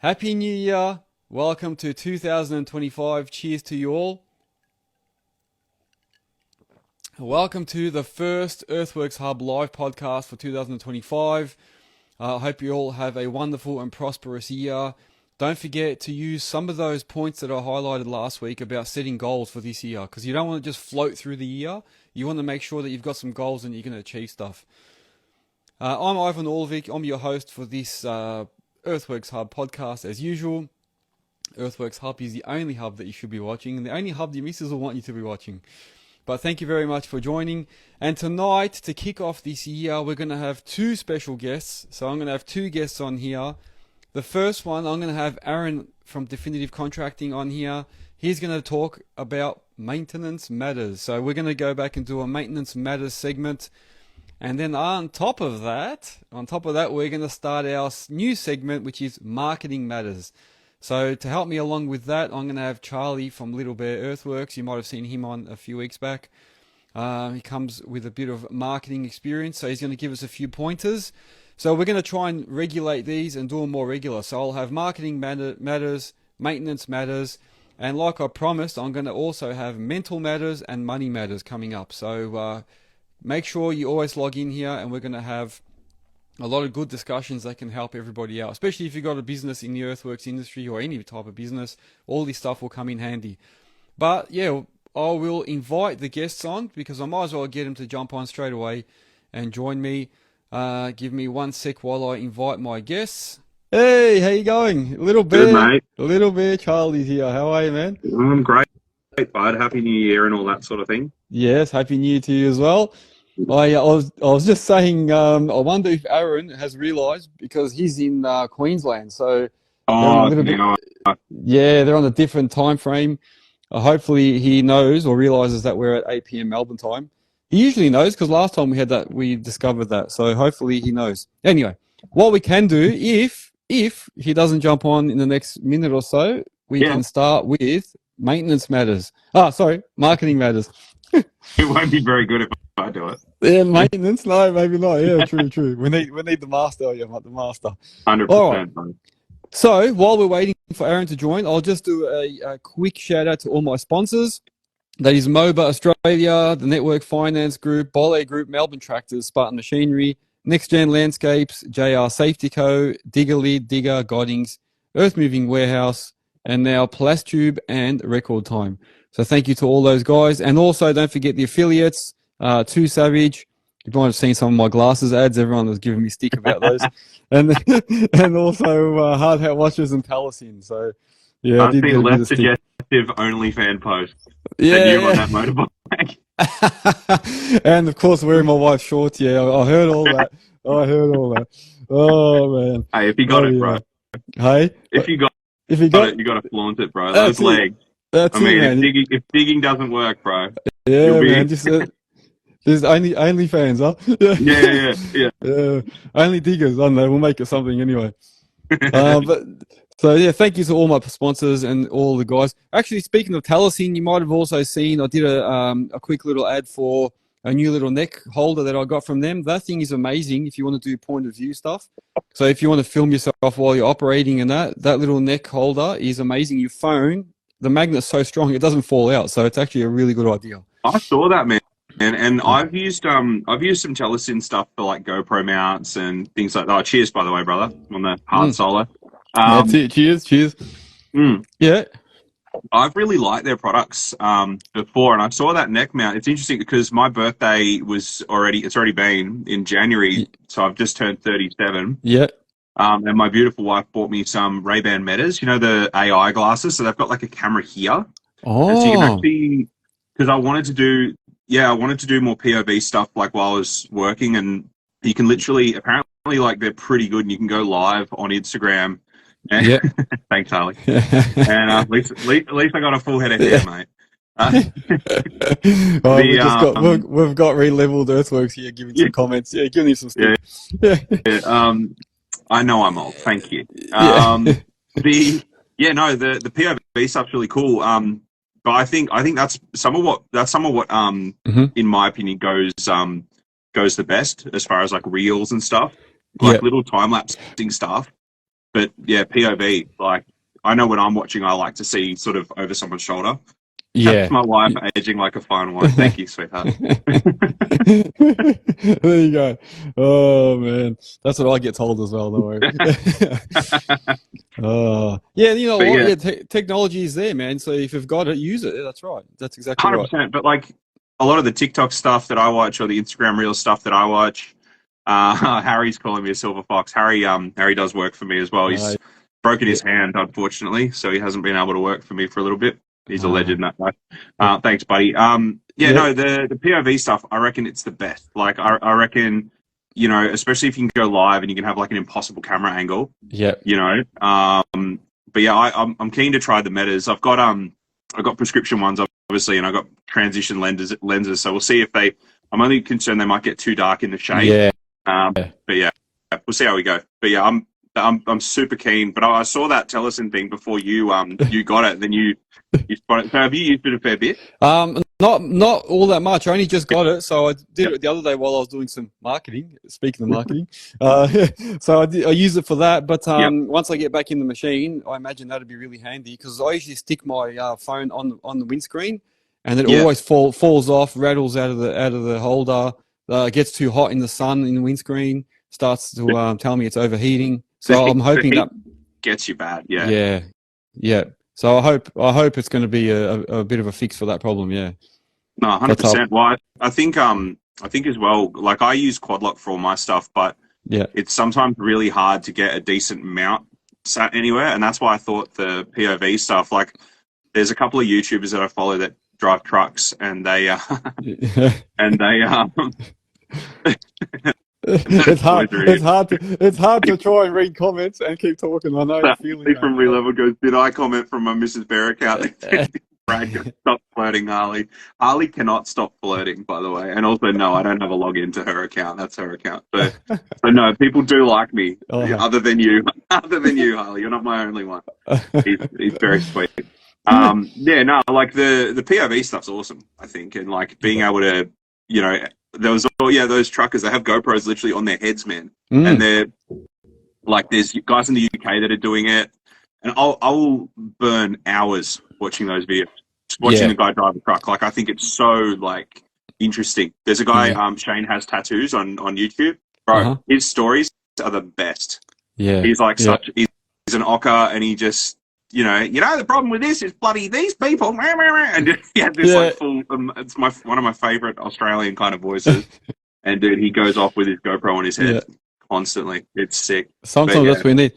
Happy New Year. Welcome to 2025. Cheers to you all. Welcome to the first Earthworks Hub live podcast for 2025. I hope you all have a wonderful and prosperous year. Don't forget to use some of those points that I highlighted last week about setting goals for this year, because you don't want to just float through the year. You want to make sure that you've got some goals and you're going to achieve stuff. I'm Ivan Orlovic. I'm your host for this Earthworks Hub podcast as usual. Earthworks Hub is the only hub that you should be watching, and the only hub your missus will want you to be watching. But thank you very much for joining. And tonight, to kick off this year, we're going to have two special guests. So I'm going to have two guests on here. The first one, I'm going to have Aaron from Definitive Contracting on here. He's going to talk about maintenance matters. So we're going to go back and do a maintenance matters segment. And then on top of that, we're going to start our new segment, which is marketing matters. So to help me along with that, I'm going to have Charlie from Little Bear Earthworks. You might have seen him on a few weeks back. He comes with a bit of marketing experience, so he's going to give us a few pointers. So we're going to try and regulate these and do them more regular. So I'll have marketing matters, maintenance matters, and like I promised, I'm going to also have mental matters and money matters coming up. So make sure you always log in here, and we're going to have a lot of good discussions that can help everybody out, especially if you've got a business in the earthworks industry or any type of business. All this stuff will come in handy. But yeah, I will invite the guests on, because I might as well get them to jump on straight away and join me. Give me 1 sec while I invite my guests. Hey, how you going? Little Bear. Good, mate. Little Bear Charlie's here. How are you, man? I'm great, bud. Happy New Year and all that sort of thing. Yes, Happy New Year to you as well. I was just saying, I wonder if Aaron has realised, because he's in Queensland, so they're on a different time frame. Hopefully he knows or realises that we're at 8 p.m. Melbourne time. He usually knows, because last time we discovered that, so hopefully he knows. Anyway, what we can do, if he doesn't jump on in the next minute or so, we can start with maintenance matters. Marketing matters. It won't be very good if I do it. Yeah, maintenance? No, maybe not. Yeah, true. We need the master. Yeah, the master. 100%. All right. So while we're waiting for Aaron to join, I'll just do a quick shout out to all my sponsors. That is MOBA Australia, the Network Finance Group, Bole Group, Melbourne Tractors, Spartan Machinery, Nexgen Landscapes, JR Safety Co, Digga, Godings, Earthmoving Warehouse, and now Plastube and RecordTime. So thank you to all those guys. And also don't forget the affiliates, Too Savage. You might have seen some of my glasses ads. Everyone was giving me stick about those. and also Hard Hat Watchers and Telesin. So yeah, I see less suggestive OnlyFans posts than you on that motorbike. And of course wearing my wife's shorts. Yeah, I heard all that. Oh man. Hey, if you got it, bro. Hey, if you got it, you got to flaunt it, bro. Those legs. That's man. If digging doesn't work, bro. Yeah, man. Just only fans, huh? Yeah. Only diggers. I don't know. We'll make it something anyway. So yeah, thank you to all my sponsors and all the guys. Actually, speaking of Telesin, you might have also seen I did a quick little ad for a new little neck holder that I got from them. That thing is amazing if you want to do point of view stuff. So if you want to film yourself while you're operating, and that little neck holder is amazing. Your phone, the magnet's so strong it doesn't fall out. So it's actually a really good idea. I saw that, man. And I've used some Telesin stuff for like GoPro mounts and things like that. Oh, cheers, by the way, brother, on the hard solo. That's it. Cheers. Yeah. I've really liked their products before, and I saw that neck mount. It's interesting because my birthday it's already been in January, so I've just turned 37. Yeah. And my beautiful wife bought me some Ray-Ban Metas, you know, the AI glasses. So they've got like a camera here. Oh. And so you can actually, because I wanted to do more POV stuff like while I was working, and you can literally, apparently, like they're pretty good, and you can go live on Instagram. Yeah. Thanks, Harley. And at least I got a full head of hair, mate. We've got re-leveled Earthworks here giving some comments. Yeah, giving you some stuff. Yeah. I know I'm old. Thank you. The POV stuff's really cool. But I think that's some of what in my opinion goes the best as far as like reels and stuff, like little time lapsing stuff. But yeah, POV, like, I know when I'm watching, I like to see sort of over someone's shoulder. Yeah. That's my wife aging like a fine wine. Thank you, sweetheart. There you go. Oh man, that's what I get told as well. Don't worry. Yeah, you know But what? yeah, Yeah, technology is there, man. So if you've got it, use it. That's right. That's exactly right. 100%. But like a lot of the TikTok stuff that I watch or the Instagram Reel stuff that I watch, Harry's calling me a silver fox. Harry does work for me as well. He's broken his hand, unfortunately, so he hasn't been able to work for me for a little bit. He's a legend, that guy. Thanks, buddy. No, the POV stuff, I reckon it's the best. Like, I reckon, you know, especially if you can go live and you can have like an impossible camera angle. Yeah. You know, but yeah, I'm keen to try the metas. I've got prescription ones, obviously, and I've got transition lenses. So we'll see if I'm only concerned they might get too dark in the shade. Yeah. But yeah, we'll see how we go. But yeah, I'm super keen. But I saw that Telesin thing before you got it. Then you spotted it. So have you used it a fair bit? Not all that much. I only just got it, so I did it the other day while I was doing some marketing. Speaking of marketing, so I used it for that. But once I get back in the machine, I imagine that'd be really handy because I usually stick my phone on the windscreen, and it always falls off, rattles out of the holder. Gets too hot in the sun in the windscreen, starts to tell me it's overheating. So I'm hoping that gets you bad. Yeah. Yeah. So I hope it's going to be a bit of a fix for that problem. Yeah. No, 100%. Well, I think as well. Like, I use quad lock for all my stuff, but it's sometimes really hard to get a decent mount sat anywhere, and that's why I thought the POV stuff. Like, there's a couple of YouTubers that I follow that drive trucks, and they It's hard to try and read comments and keep talking. I know the feeling. From Relevel goes, did I comment from my Mrs. Bear account? Stop flirting, Harley. Harley cannot stop flirting, by the way. And also, no, I don't have a login to her account. That's her account. So no, people do like me. Other than you, Harley. You're not my only one. He's very sweet. Like the POV stuff's awesome, I think, and like being able to, you know, those truckers, they have GoPros literally on their heads, man, and they're like, there's guys in the UK that are doing it, and I'll burn hours watching those videos, watching the guy drive a truck. Like, I think it's so like interesting. There's a guy, Shane Has Tattoos on YouTube, bro. His stories are the best. Yeah, he's like he's an ocker, and he just. You know, the problem with this is bloody these people. And he had this like full, it's one of my favorite Australian kind of voices. And dude, he goes off with his GoPro on his head constantly. It's sick. Sometimes that's what we need.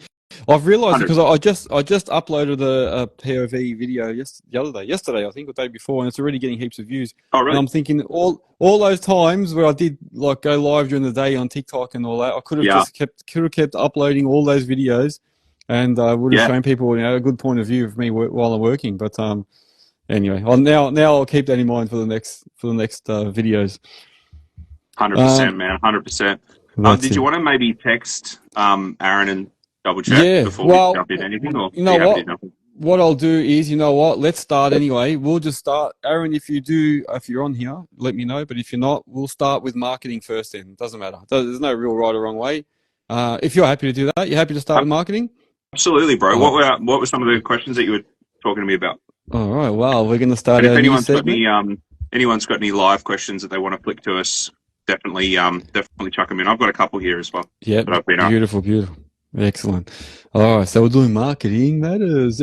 I've realised because I just uploaded a POV video yesterday I think, or the day before, and it's already getting heaps of views. Oh really? And I'm thinking all those times where I did like go live during the day on TikTok and all that, I could have just kept uploading all those videos. And I would have shown people, you know, a good point of view of me while I'm working. But anyway, I'll keep that in mind for the next videos. 100%, man, 100%. Did you want to maybe text Aaron and double check before we jump in anything? Or you know what I'll do is, you know what, let's start anyway. We'll just start. Aaron, if you're on here, let me know. But if you're not, we'll start with marketing first. Then doesn't matter. There's no real right or wrong way. If you're happy to do that, you're happy to start with marketing. Absolutely, bro. What were some of the questions that you were talking to me about? All right. Well, we're going to start. If anyone's got any live questions that they want to flick to us, definitely chuck them in. I've got a couple here as well. Yeah. Beautiful. Excellent. All right. So we're doing marketing matters.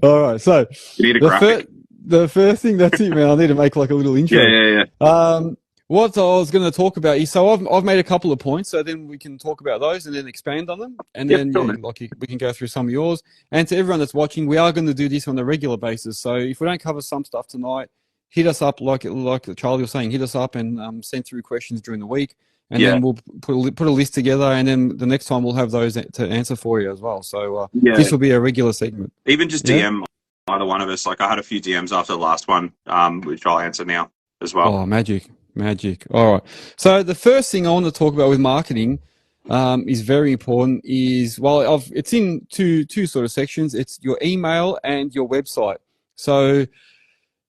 All right. So you need a graphic. The first thing, that's it, man. I need to make like a little intro. Yeah. What I was going to talk about is, so I've made a couple of points, so then we can talk about those and then expand on them, and then we can go through some of yours. And to everyone that's watching, we are going to do this on a regular basis. So if we don't cover some stuff tonight, hit us up, like Charlie was saying, hit us up and send through questions during the week, and then we'll put a list together, and then the next time we'll have those to answer for you as well. So this will be a regular segment. Even just DM either one of us. Like, I had a few DMs after the last one, which I'll answer now as well. Oh, magic. All right. So the first thing I want to talk about with marketing is very important. It's in two sort of sections. It's your email and your website. So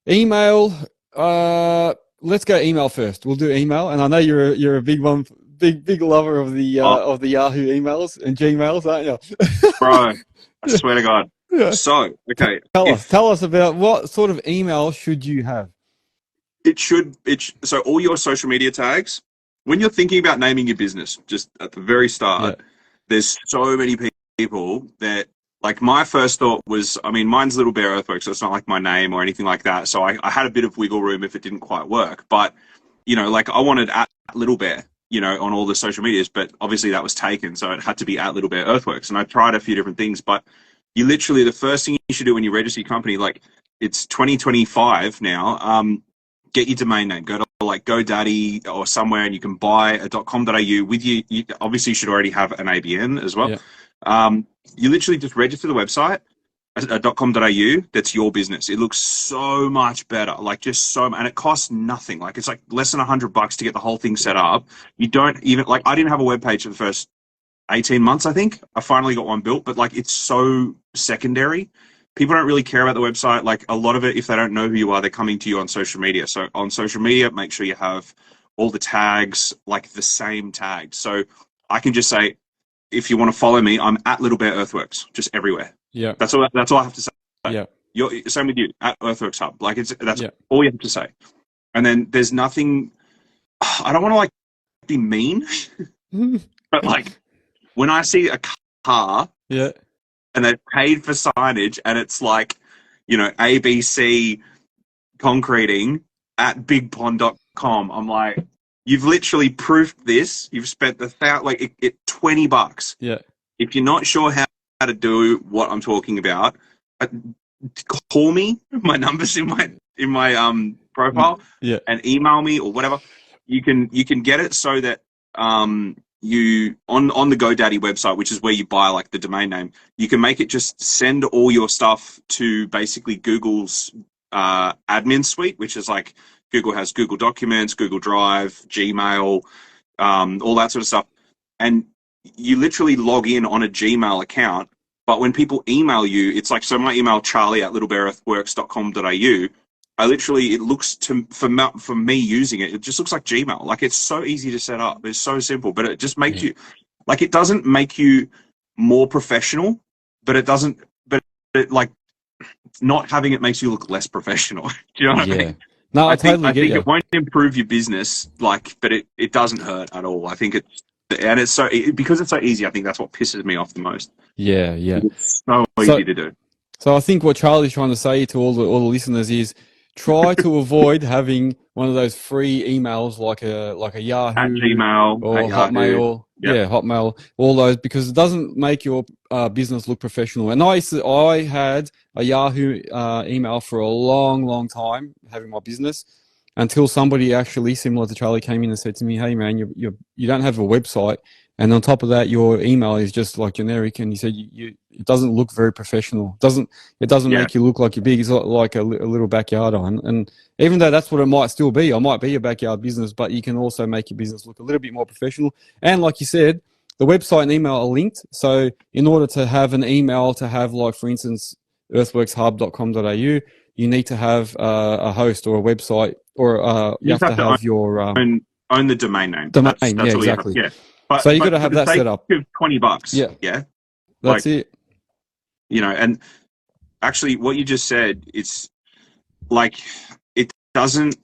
email. Let's go email first. We'll do email, and I know you're a big big lover of the Yahoo emails and Gmails, aren't you? bro, I swear to God. Yeah. So, okay, Tell us about what sort of email should you have? so all your social media tags, when you're thinking about naming your business, just at the very start, there's so many people that, like, my first thought was, I mean, mine's Little Bear Earthworks, so it's not like my name or anything like that. So I had a bit of wiggle room if it didn't quite work. But, you know, like, I wanted at Little Bear, you know, on all the social medias, but obviously that was taken. So it had to be at Little Bear Earthworks. And I tried a few different things, but you literally, the first thing you should do when you register your company, like, it's 2025 now, get your domain name. Go to like GoDaddy or somewhere and you can buy a .com.au with you. Obviously, you should already have an ABN as well. Yeah. You literally just register the website, a .com.au. That's your business. It looks so much better, like just so, and it costs nothing. Like it's like less than $100 to get the whole thing set up. You don't even, like, I didn't have a web page for the first 18 months, I think. I finally got one built, but like it's so secondary. People don't really care about the website. Like a lot of it, if they don't know who you are, they're coming to you on social media. So on social media, make sure you have all the tags, like the same tags. So I can just say, if you want to follow me, I'm at Little Bear Earthworks, just everywhere. Yeah. That's all I have to say. Yeah. Same with you, at Earthworks Hub. Like that's all you have to say. And then there's nothing, I don't want to like be mean, but like when I see a car, and they've paid for signage and it's like, you know, ABC concreting at bigpond.com. I'm like, you've literally proofed this. You've spent $20. Yeah. If you're not sure how to do what I'm talking about, call me. My number's in my profile. Yeah. And email me or whatever. You can get it so that you on the GoDaddy website, which is where you buy like the domain name, you can make it just send all your stuff to basically Google's admin suite, which is like Google has Google Documents, Google Drive, Gmail, all that sort of stuff. And you literally log in on a Gmail account. But when people email you, it's like, so my email, charlie@littlebearearthworks.com.au, I literally, it looks for me using it, it just looks like Gmail. Like it's so easy to set up. It's so simple, but it just makes you, like, it doesn't make you more professional, but it like not having it makes you look less professional. Do you know what I mean? No, I think it won't improve your business, like, but it doesn't hurt at all. I think because it's so easy, I think that's what pisses me off the most. Yeah. It's so easy to do. So I think what Charlie's trying to say to all the listeners is, try to avoid having one of those free emails like a Yahoo at Gmail or at Hotmail. Yep. Hotmail, all those, because it doesn't make your business look professional. And I had a Yahoo email for a long time having my business, until somebody actually similar to Charlie came in and said to me, "Hey man, you don't have a website, and on top of that, your email is just like generic." And he said, it doesn't look very professional. It doesn't make you look like you're big. It's like a little backyard on. And even though that's what it might still be, I might be a backyard business, but you can also make your business look a little bit more professional. And like you said, the website and email are linked. So in order to have an email, to have, like, for instance, earthworkshub.com.au, you need to have a host or a website, or you have to have your own the domain name. That's exactly. But, so you got to have that set up. $20. Yeah. That's it. You know, and actually what you just said, it's like, it doesn't,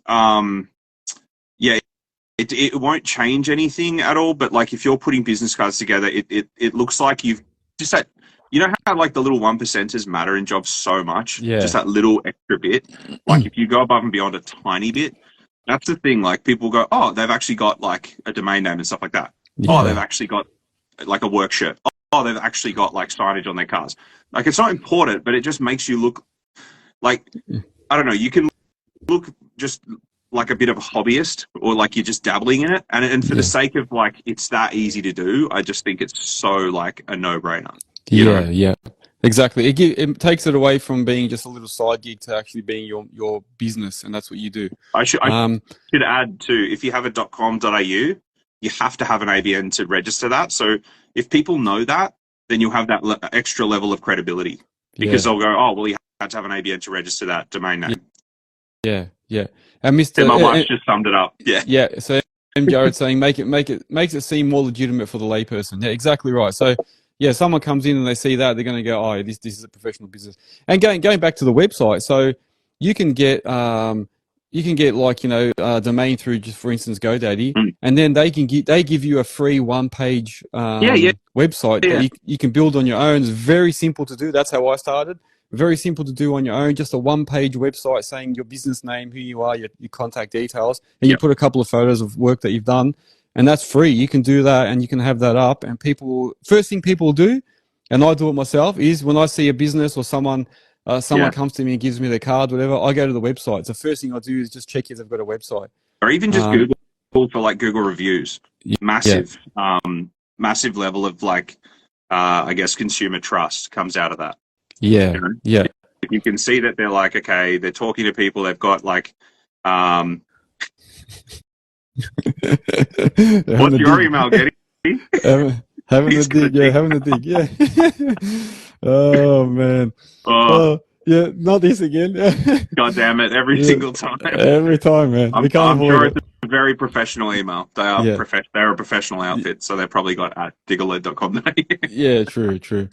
it won't change anything at all. But like, if you're putting business cards together, it looks like you've just that, you know how like the little 1%ers matter in jobs so much? Yeah. Just that little extra bit. Like if you go above and beyond a tiny bit, that's the thing. Like people go, oh, they've actually got like a domain name and stuff like that. Yeah. Oh, they've actually got like a work shirt. Oh, they've actually got like signage on their cars. Like, it's not important, but it just makes you look like, I don't know, you can look just like a bit of a hobbyist, or like you're just dabbling in it. And for the sake of like, it's that easy to do, I just think it's so like a no-brainer. Yeah, exactly. It takes it away from being just a little side gig to actually being your business, and that's what you do. I should add too, if you have a .com.au, you have to have an ABN to register that. So if people know that, then you'll have that extra level of credibility, because they'll go, oh, well, you had to have an ABN to register that domain name. Yeah. And Mr. my wife just summed it up. Yeah. So Jared saying makes it seem more legitimate for the layperson. Yeah, exactly right. So yeah, someone comes in and they see that, they're going to go, oh, this is a professional business. And going back to the website, so you can get like, you know, domain through, just for instance, GoDaddy, and then they give you a free one-page website that you can build on your own. It's very simple to do. That's how I started. Very simple to do on your own. Just a one-page website saying your business name, who you are, your contact details, and you put a couple of photos of work that you've done, and that's free. You can do that, and you can have that up. And first thing people do, and I do it myself, is when I see a business or someone comes to me and gives me their card, whatever, I go to the website. So the first thing I do is just check if they've got a website. Or even just Google for like Google reviews. Massive level of like, I guess, consumer trust comes out of that. Yeah, you know? yeah. You can see that they're like, okay, they're talking to people. They've got like, what's your email, Getty? Having a dig, yeah. Oh man. Oh. Yeah, not this again. God damn it! Every single time. Every time, man. I'm sure it's a very professional email. They are they're a professional outfit, so they've probably got at diggaled.com. Yeah, true.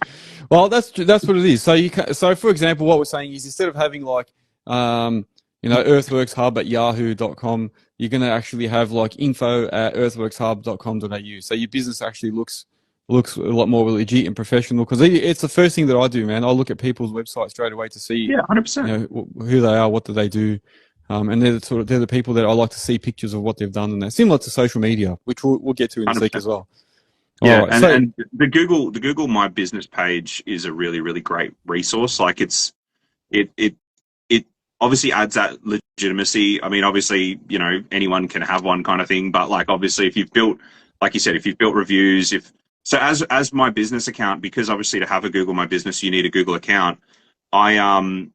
Well, that's what it is. So for example, what we're saying is, instead of having like you know, Earthworks Hub at yahoo.com, you're going to actually have like info@earthworkshub.com.au. So your business actually looks a lot more legit and professional, because it's the first thing that I do, man. I look at people's websites straight away to see 100%. You know, who they are, what do they do, and they're the people that I like to see pictures of what they've done, and they're similar to social media, which we'll get to in a sec as well. Yeah, right, and the Google My Business page is a really, really great resource. Like it obviously adds that legitimacy. I mean, obviously, you know, anyone can have one kind of thing, but like obviously if you've built, like you said, if you've built reviews, so as my business account, because obviously to have a Google My Business, you need a Google account. So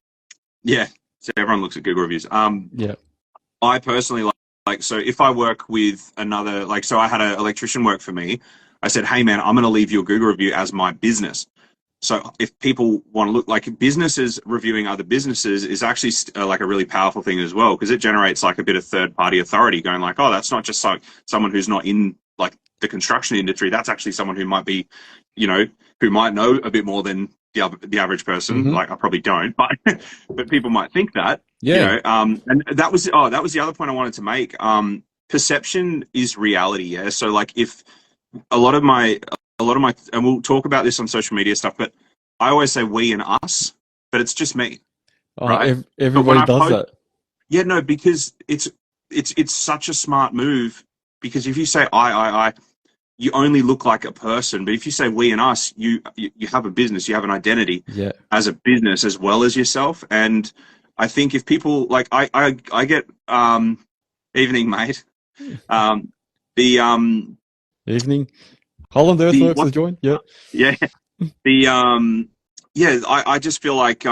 everyone looks at Google reviews. I personally like, so if I work with another, like, so I had an electrician work for me, I said, hey man, I'm going to leave your Google review as my business. So if people want to look, like, businesses reviewing other businesses is actually like a really powerful thing as well, because it generates like a bit of third party authority, going like, oh, that's not just like someone who's not in like the construction industry. That's actually someone who might be, you know, who might know a bit more than the average person. Like, I probably don't, but people might think that. You know, and that was the other point I wanted to make. Perception is reality. Yeah. So like, if a lot of my, and we'll talk about this on social media stuff, but I always say we and us, but it's just me. Right? Everybody does that. Yeah, no, because it's such a smart move, because if you say I, you only look like a person. But if you say we and us, you have a business, you have an identity as a business as well as yourself. And I think if people, like, I get evening, mate. Evening. Holland Earthworks has joined. Yeah. I just feel like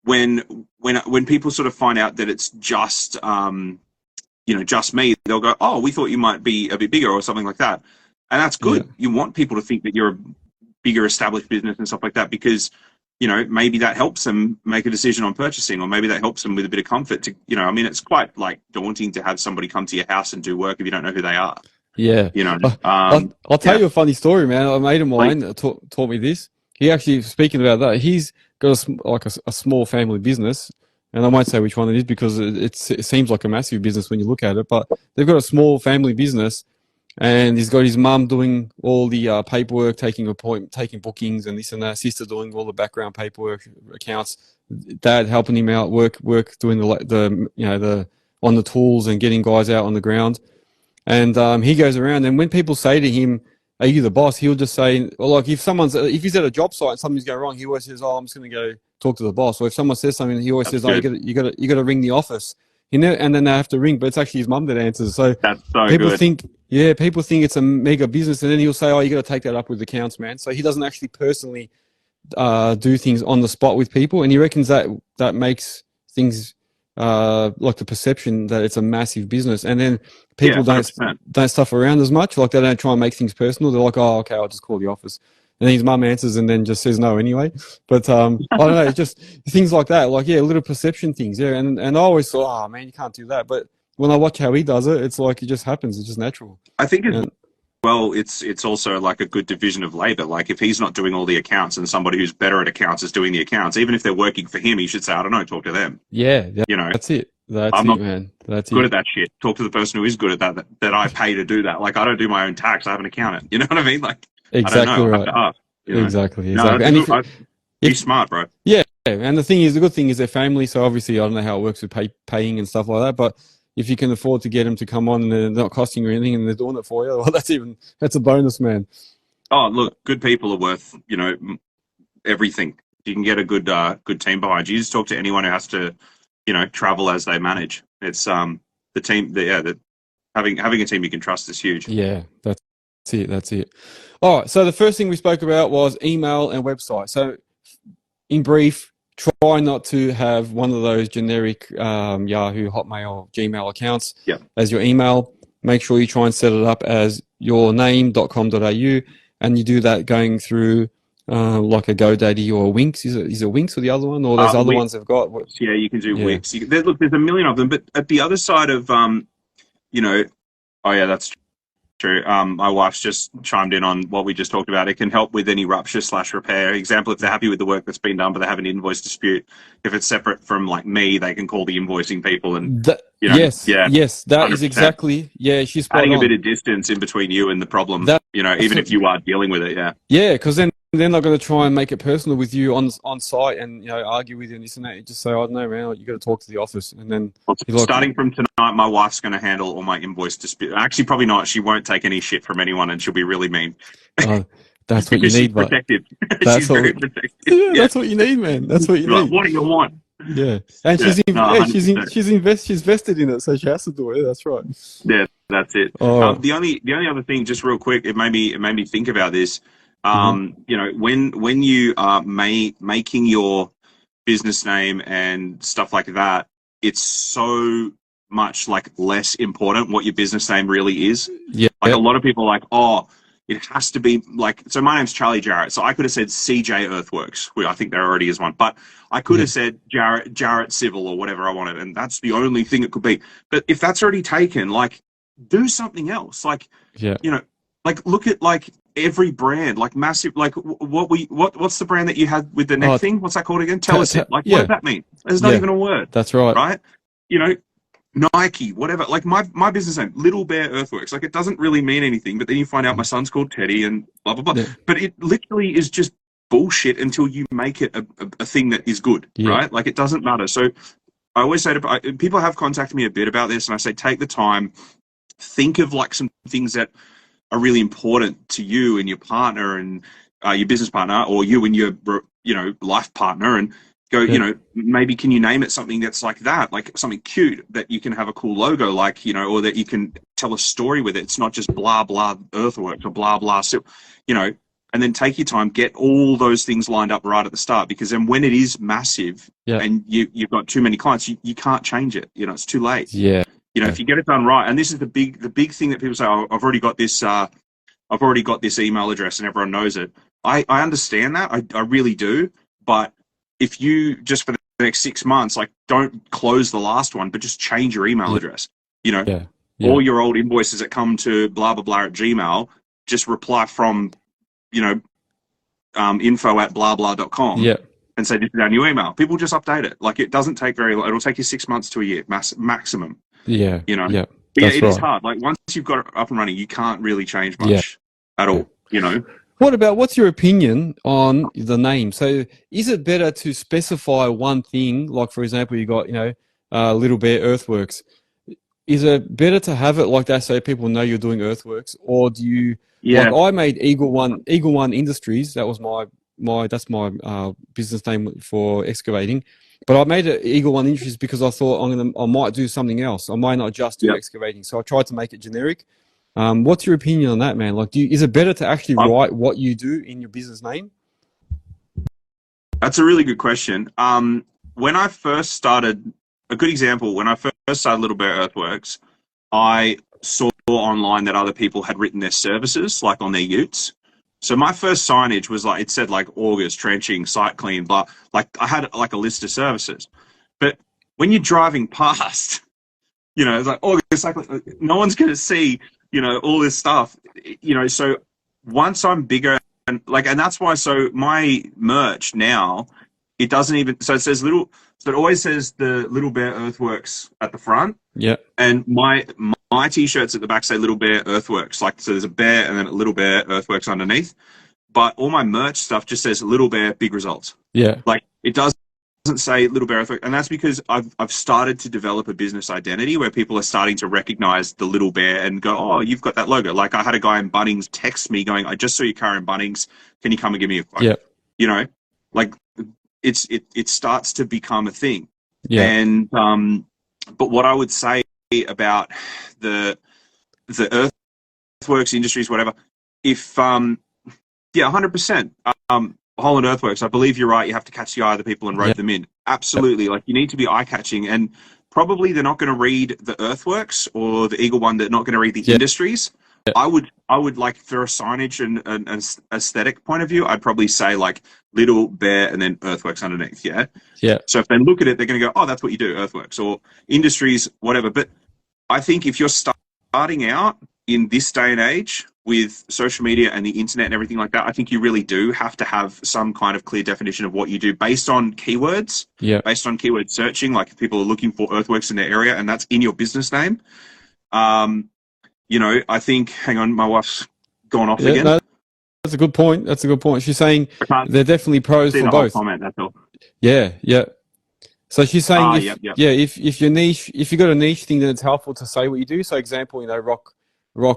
when people sort of find out that it's just just me, they'll go, oh, we thought you might be a bit bigger or something like that. And that's good. You want people to think that you're a bigger established business and stuff like that, because, you know, maybe that helps them make a decision on purchasing, or maybe that helps them with a bit of comfort to, you know, I mean, it's quite like daunting to have somebody come to your house and do work if you don't know who they are. Yeah. You know, I'll tell you a funny story, man. A mate of mine taught me this. He actually, speaking about that, he's got a small family business, and I won't say which one it is because it seems like a massive business when you look at it, but they've got a small family business, and he's got his mum doing all the paperwork, taking bookings and this and that, sister doing all the background paperwork, accounts, dad helping him out, work doing the on the tools and getting guys out on the ground. And he goes around, and when people say to him, are you the boss? He'll just say, well, like, if he's at a job site and something's going wrong, he always says, oh, I'm just going to go talk to the boss. Or if someone says something, he always says, oh, you got to ring the office. And then they have to ring, but it's actually his mum that answers. So that's so people good. think it's a mega business, and then he'll say, oh, you got to take that up with the accounts, man. So he doesn't actually personally do things on the spot with people, and he reckons that makes things like the perception that it's a massive business, and then people don't stuff around as much. Like, they don't try and make things personal. They're like, oh, okay, I'll just call the office. And then his mum answers and then just says no anyway. But I don't know, it's just things like that. Like, little perception things. Yeah, and I always thought, oh man, you can't do that. But when I watch how he does it, it's like it just happens. It's just natural. I think as And, well, it's also like a good division of labor. Like if he's not doing all the accounts and somebody who's better at accounts is doing the accounts, even if they're working for him, he should say, I don't know, talk to them. yeah, You know, that's it. That's I'm it, not man. That's good it. at that shit. Talk to the person who is good at that I pay to do that. Like I don't do my own tax. I have an accountant. You know what I mean? Like I don't Exactly know. I have right. to ask. You know? Exactly. No, Exactly. that's a And good. He's smart, bro. yeah, and the good thing is they're family. So obviously, I don't know how it works with paying and stuff like that. But if you can afford to get them to come on and they're not costing you anything and they're doing it for you, well, that's a bonus, man. Oh, look, good people are worth everything. You can get a good team behind you. You just talk to anyone who has to, travel as they manage. It's the team. Having a team you can trust is huge. Yeah, that's it. That's it. All right. So the first thing we spoke about was email and website. So in brief, try not to have one of those generic Yahoo, Hotmail, Gmail accounts as your email. Make sure you try and set it up as yourname.com.au, and you do that going through like a GoDaddy or a Wix. Is it Wix or the other one, or those other ones they've got? Yeah, you can do Wix. Look, there's a million of them, but at the other side of oh yeah, that's true. My wife's just chimed in on what we just talked about. It can help with any rupture/repair. Example, if they're happy with the work that's been done, but they have an invoice dispute, if it's separate from like me, they can call the invoicing people and yes, that 100%. is exactly she's spot adding on. a bit of distance in between you and the problem. Even if you are dealing with it, because then they're not going to try and make it personal with you on site and argue with you and this and that. You just say, I don't know, man, you got to talk to the office, and then starting from tonight, my wife's going to handle all my invoice dispute. Actually, probably not. She won't take any shit from anyone, and she'll be really mean. That's what you need, but protective. She's very protective. Yeah, that's what you need, man. That's what you need. What do you want? Yeah, and she's vested in it, so she has to do it. That's right. Yeah, that's it. The only other thing, just real quick, it made me think about this. When you are making your business name and stuff like that, it's so much like less important what your business name really is. Yeah, like a lot of people are like, oh, it has to be like. So my name's Charlie Jarrett, so I could have said CJ Earthworks. I think there already is one, but I could have said Jarrett Civil or whatever I wanted, and that's the only thing it could be. But if that's already taken, like, do something else. Like, like look at like every brand, like massive, like what's the brand that you had with the neck thing? What's that called again? Telesin. Like, what does that mean? There's not even a word. That's right. Right? Nike, whatever. Like my business name, Little Bear Earthworks. Like, it doesn't really mean anything, but then you find out my son's called Teddy and blah blah blah. Yeah. But it literally is just bullshit until you make it a thing that is good, right? Like, it doesn't matter. So I always say to people have contacted me a bit about this, and I say, take the time, think of like some things that are really important to you and your partner and your business partner, or you and your life partner, and go, maybe can you name it something that's like that, like something cute that you can have a cool logo, like, or that you can tell a story with it. It's not just blah, blah Earthworks or blah, blah, and then take your time, get all those things lined up right at the start, because then when it is massive and you've got too many clients, you can't change it. It's too late. Yeah. If you get it done right, and this is the big thing that people say, oh, I've already got this email address and everyone knows it. I understand that. I really do. But if you just for the next 6 months, like, don't close the last one, but just change your email address. All your old invoices that come to blah, blah, blah at Gmail, just reply from, info@blahblah.com. Yeah. And say, this is our new email. People just update it. Like, it doesn't take very long. It'll take you 6 months to a year, maximum. Yeah. Yeah. But it is hard. Like, once you've got it up and running, you can't really change much at all, What's your opinion on the name? So is it better to specify one thing? Like, for example, you got, Little Bear Earthworks. Is it better to have it like that so people know you're doing earthworks? Or do you, like, I made Eagle One Industries. That was that's my business name for excavating. But I made it Eagle One Industries because I thought I might do something else. I might not just do excavating. So I tried to make it generic. What's your opinion on that, man? Like, is it better to actually write what you do in your business name? That's a really good question. When I first started, a good example, when I first started Little Bear Earthworks, I saw online that other people had written their services, like on their utes. So my first signage was like, it said like augers, trenching, site clean, blah. Like, I had like a list of services. But when you're driving past, You know, it's like, oh, it's like no one's going to see, you know, all this stuff, you know. So once I'm bigger, and that's why. So my merch now, it doesn't even. So it says little. So it always says the Little Bear Earthworks at the front. Yeah. And my t-shirts at the back say Little Bear Earthworks. Like, so there's a bear and then a Little Bear Earthworks underneath. But all my merch stuff just says Little Bear Big Results. Yeah. Like, it doesn't say Little Bear Earthworks. And that's because I've started to develop a business identity where people are starting to recognize the Little Bear and go, oh, you've got that logo. Like, I had a guy in Bunnings text me going, I just saw your car in Bunnings. Can you come and give me a quote? Yeah. You know, like, it starts to become a thing. Yeah. And but what I would say about the earthworks industries, whatever, if 100%. Holland Earthworks, I believe you're right. You have to catch the eye of the people and rope them in. Absolutely. Like, you need to be eye-catching, and probably they're not going to read the Earthworks or the Eagle one. They're not going to read the industries. I would like, for a signage and an aesthetic point of view, I'd probably say like Little Bear and then Earthworks underneath. Yeah. So if they look at it, they're going to go, oh, that's what you do, Earthworks or industries, whatever. But I think if you're starting out in this day and age with social media and the internet and everything like that, I think you really do have to have some kind of clear definition of what you do based on keywords, based on keyword searching. Like, if people are looking for earthworks in their area and that's in your business name, you know, I think, hang on, my wife's gone off again. No, that's a good point. That's a good point. She's saying they're definitely pros for both. Comment, that's all. Yeah. So she's saying, if your niche, if you got a niche thing, then it's helpful to say what you do. So, example, you know, rock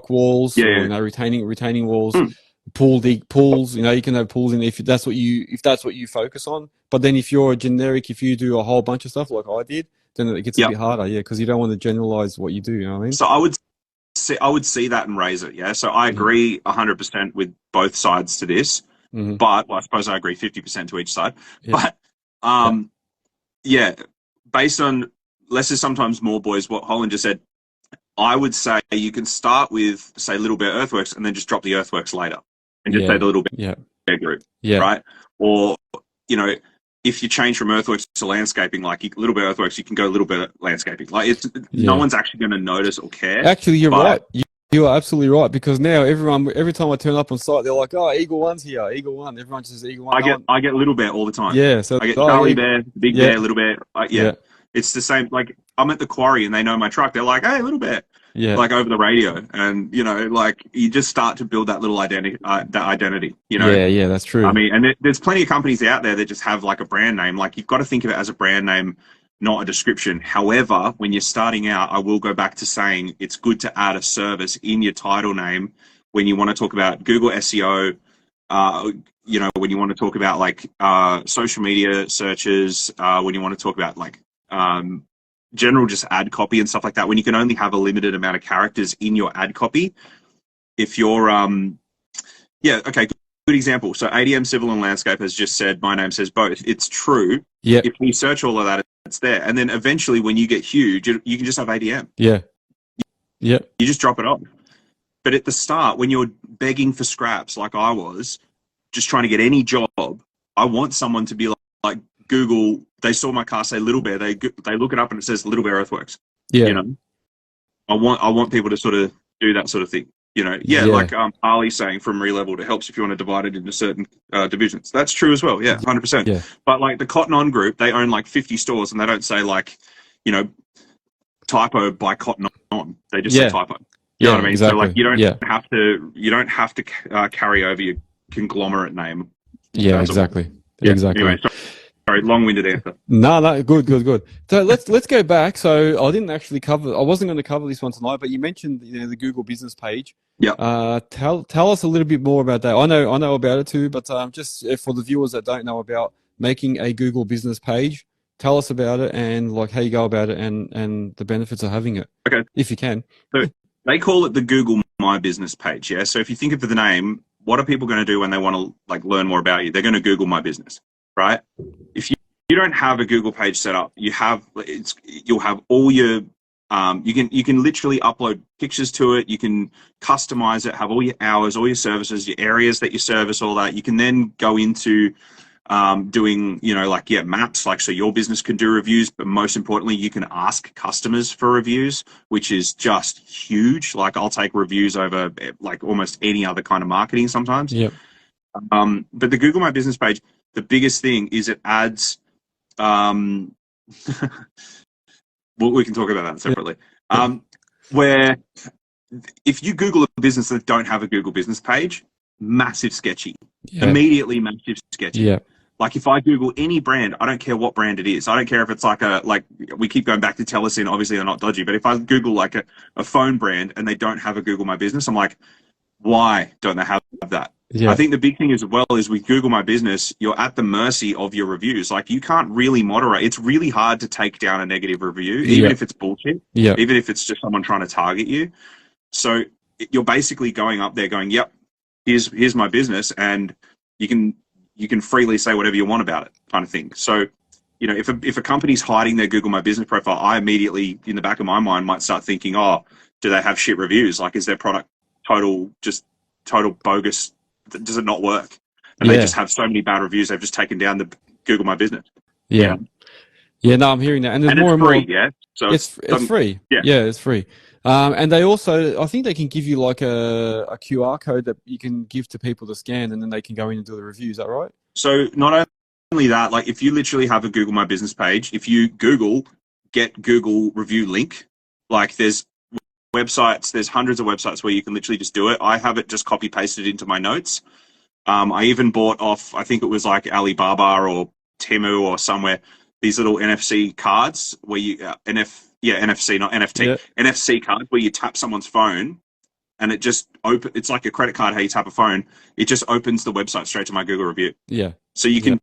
walls, or, you know, retaining walls, pools. You know, you can have pools in if that's what you focus on. But then if you're a generic, if you do a whole bunch of stuff like I did, then it gets a bit harder. Yeah, because you don't want to generalize what you do. You know what I mean? So I would see that and raise it. Yeah. So I agree 100% with both sides to this, but I suppose I agree 50% to each side. But based on less is sometimes more, boys. What Holland just said, I would say you can start with, say, Little Bear Earthworks and then just drop the Earthworks later and just say the Little Bear Group, right? Or, you know, if you change from Earthworks to landscaping, like Little Bear Earthworks, you can go Little Bear Landscaping. Like, no one's actually going to notice or care. Actually, you're right. You are absolutely right, because now every time I turn up on site, they're like, oh, Eagle One's here, Eagle One. Everyone just says Eagle One. I get Little Bear all the time. Yeah. So I get Charlie Bear, Big Bear, Little Bear. It's the same. Like, I'm at the quarry and they know my truck. They're like, hey, Little Bear. Yeah. Like, over the radio. And, you know, like, you just start to build that little identity, you know? Yeah, that's true. I mean, and there's plenty of companies out there that just have like a brand name. Like, you've got to think of it as a brand name, not a description. However, when you're starting out, I will go back to saying it's good to add a service in your title name when you want to talk about Google SEO, you know, when you want to talk about like social media searches, when you want to talk about like general just ad copy and stuff like that, when you can only have a limited amount of characters in your ad copy. If you're good example. So ADM Civil and Landscape has just said my name says both. It's true. Yeah. If we search all of that, it's there. And then eventually when you get huge, you can just have ADM. Yeah. You just drop it off. But at the start, when you're begging for scraps like I was, just trying to get any job, I want someone to be like Google, they saw my car say Little Bear, they look it up and it says Little Bear Earthworks. Yeah. You know, I want people to sort of do that sort of thing. You know, like Ali's saying, from releveled, it helps if you want to divide it into certain divisions. That's true as well. 100%. Yeah. But like the Cotton On Group, they own like 50 stores and they don't say like, you know, typo by Cotton On. They just say typo. You know what I mean? Exactly. So like you don't have to carry over your conglomerate name. Yeah, exactly. Exactly. Anyway, sorry, long-winded answer. No, good. So let's go back. So I wasn't going to cover this one tonight, but you mentioned, you know, the Google business page. Yeah. Tell us a little bit more about that. I know about it too, but just for the viewers that don't know about making a Google business page, tell us about it and like how you go about it and the benefits of having it. Okay. If you can. So they call it the Google My Business page. Yeah. So if you think of the name, what are people going to do when they want to like learn more about you? They're going to Google My Business, right? If you don't have a Google page set up, you'll have all your you can literally upload pictures to it. You can customize it, have all your hours, all your services, your areas that you service, all that. You can then go into doing, maps, like, so your business can do reviews, but most importantly, you can ask customers for reviews, which is just huge. Like, I'll take reviews over like almost any other kind of marketing sometimes. Yep. But the Google My Business page, the biggest thing is it adds, well, we can talk about that separately. Where if you Google a business that don't have a Google business page, massive sketchy. Yeah. Immediately massive sketchy. Yeah. Like, if I Google any brand, I don't care what brand it is. I don't care if it's like we keep going back to Telesin, obviously they're not dodgy, but if I Google like a phone brand and they don't have a Google My Business, I'm like, why don't they have that? Yeah. I think the big thing as well is with Google My Business, you're at the mercy of your reviews. Like, you can't really moderate. It's really hard to take down a negative review, even if it's bullshit, even if it's just someone trying to target you. So you're basically going up there going, yep, here's my business, and you can freely say whatever you want about it, kind of thing. So, if a company's hiding their Google My Business profile, I immediately, in the back of my mind, might start thinking, oh, do they have shit reviews? Like, is their product total bogus? Does it not work? And they just have so many bad reviews, they've just taken down the Google My Business. Yeah, no, I'm hearing that. And there's more and free, more. Yeah, so it's free. Yeah, it's free. And they also, I think they can give you like a QR code that you can give to people to scan, and then they can go in and do the review. Is that right? So not only that, like, if you literally have a Google My Business page, if you Google get Google review link, like, there's websites, there's hundreds of websites where you can literally just do it. I have it just copy pasted into my notes. I even bought off, I think it was like Alibaba or Temu or somewhere, these little NFC cards where you NFC, not NFT, NFC cards where you tap someone's phone and it just it's like a credit card, how you tap a phone. It just opens the website straight to my Google review. Yeah. So you can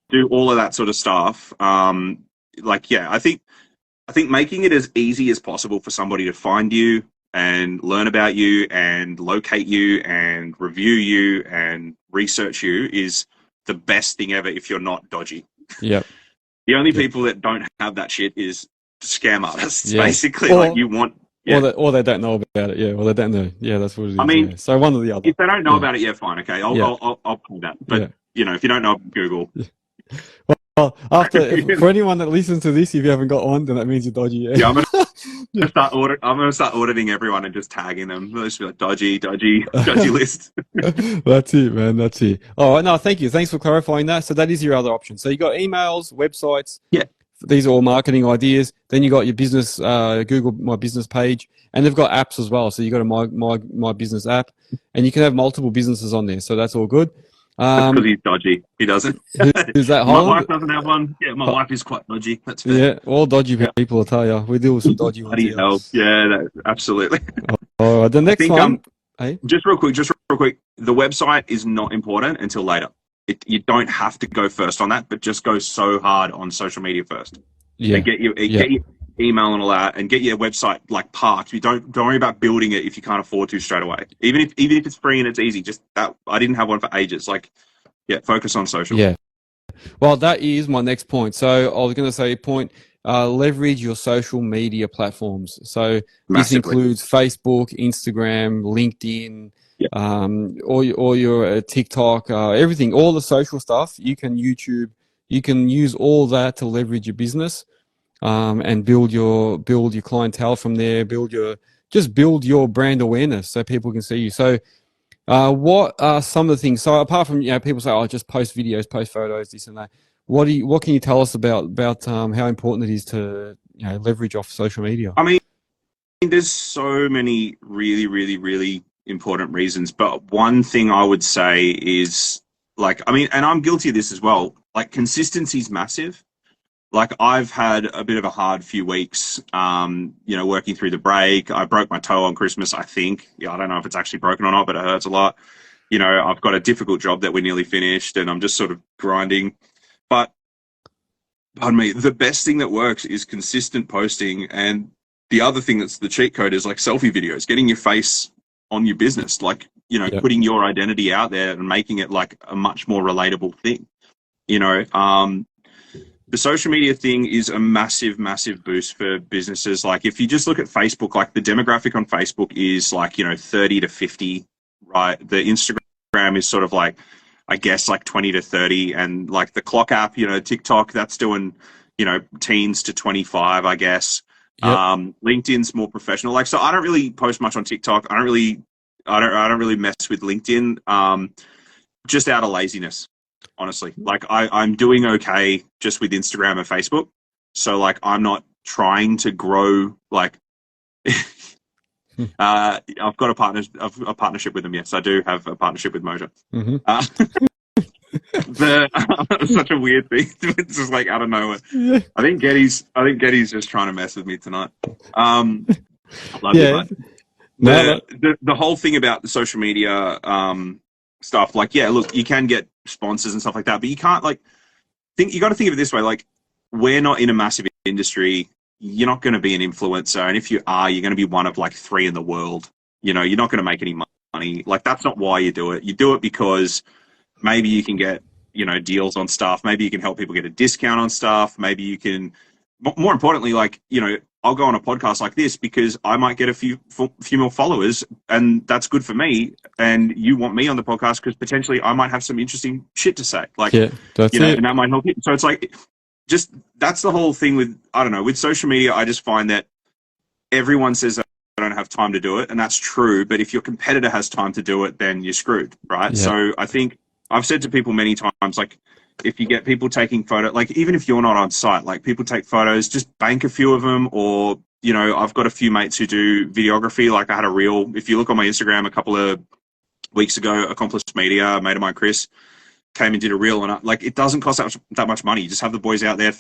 do all of that sort of stuff. I think making it as easy as possible for somebody to find you and learn about you and locate you and review you and research you is the best thing ever if you're not dodgy. Yeah. The only people that don't have that shit is scam artists, basically. Or, like, you want... Yeah. Or they don't know about it, or they don't know. Yeah, that's what it is. I mean, so one or the other. If they don't know about it, fine, okay. I'll pay that. But, if you don't know Google... Well, for anyone that listens to this, if you haven't got one, then that means you're dodgy. Yeah, I'm gonna start auditing everyone and just tagging them. They'll just be like dodgy list. That's it, man. That's it. All right, no, thank you. Thanks for clarifying that. So that is your other option. So you got emails, websites. Yeah. These are all marketing ideas. Then you got your business, Google My Business page, and they've got apps as well. So you got a My Business app, and you can have multiple businesses on there. So that's all good. That's because he's dodgy. He doesn't. Is that my wife doesn't have one. Yeah, my wife is quite dodgy. That's fair. Yeah, all dodgy people, I tell you. We deal with some dodgy ones. Bloody hell. Yeah, absolutely. All right, the next one. Hey? Just real quick. The website is not important until later. You don't have to go first on that, but just go so hard on social media first. Yeah. And get your email and all that, and get your website like parked. You don't worry about building it if you can't afford to straight away. Even if it's free and it's easy, just that. I didn't have one for ages. Like, focus on social. Yeah. Well, that is my next point. So I was going to say leverage your social media platforms. So this includes Facebook, Instagram, LinkedIn, or your TikTok, everything, all the social stuff. You can YouTube. You can use all that to leverage your business. And build your clientele from there. Build your brand awareness so people can see you. So, what are some of the things? So, apart from people say, "Oh, just post videos, post photos, this and that." What can you tell us about how important it is to leverage off social media? I mean, there's so many really, really, really important reasons, but one thing I would say is and I'm guilty of this as well. Like, consistency is massive. Like, I've had a bit of a hard few weeks, working through the break. I broke my toe on Christmas, I think. I don't know if it's actually broken or not, but it hurts a lot. I've got a difficult job that we nearly finished, and I'm just sort of grinding. But, pardon me, the best thing that works is consistent posting. And the other thing that's the cheat code is like selfie videos, getting your face on your business, putting your identity out there and making it like a much more relatable thing. The social media thing is a massive, massive boost for businesses. Like, if you just look at Facebook, like, the demographic on Facebook is 30 to 50, right? The Instagram is sort of like I guess like 20 to 30, and like the clock app, TikTok, that's doing, teens to 25, I guess. Yep. LinkedIn's more professional. Like, so I don't really post much on TikTok. I don't really mess with LinkedIn, just out of laziness, honestly. Like I'm doing okay just with Instagram and Facebook. So like, I'm not trying to grow, like, I've got a partnership with them. Yes, I do have a partnership with Moja. It's such a weird thing. It's just like out of nowhere. Yeah. I think Getty's just trying to mess with me tonight. Love Yeah. you, the whole thing about the social media stuff, like, yeah, look, you can get sponsors and stuff like that, but you can't, like, you got to think of it this way, like, we're not in a massive industry. You're not going to be an influencer, and if you are, you're going to be one of like 3 in the world. You're not going to make any money. Like, that's not why you do it. You do it because maybe you can get deals on stuff. Maybe you can help people get a discount on stuff. Maybe you can, more importantly, like, I'll go on a podcast like this because I might get a few more followers, and that's good for me. And you want me on the podcast because potentially I might have some interesting shit to say. Like, that's it. And that might help you. So it's like, just, that's the whole thing with, I don't know, with social media. I just find that everyone says that I don't have time to do it, and that's true. But if your competitor has time to do it, then you're screwed, right? Yeah. So I think I've said to people many times, like, if you get people taking photos, like, even if you're not on site, like, people take photos, just bank a few of them. Or, I've got a few mates who do videography. Like, I had a reel, if you look on my Instagram a couple of weeks ago, Accomplished Media, a mate of mine, Chris, came and did a reel, and like, it doesn't cost that much money. You just have the boys out there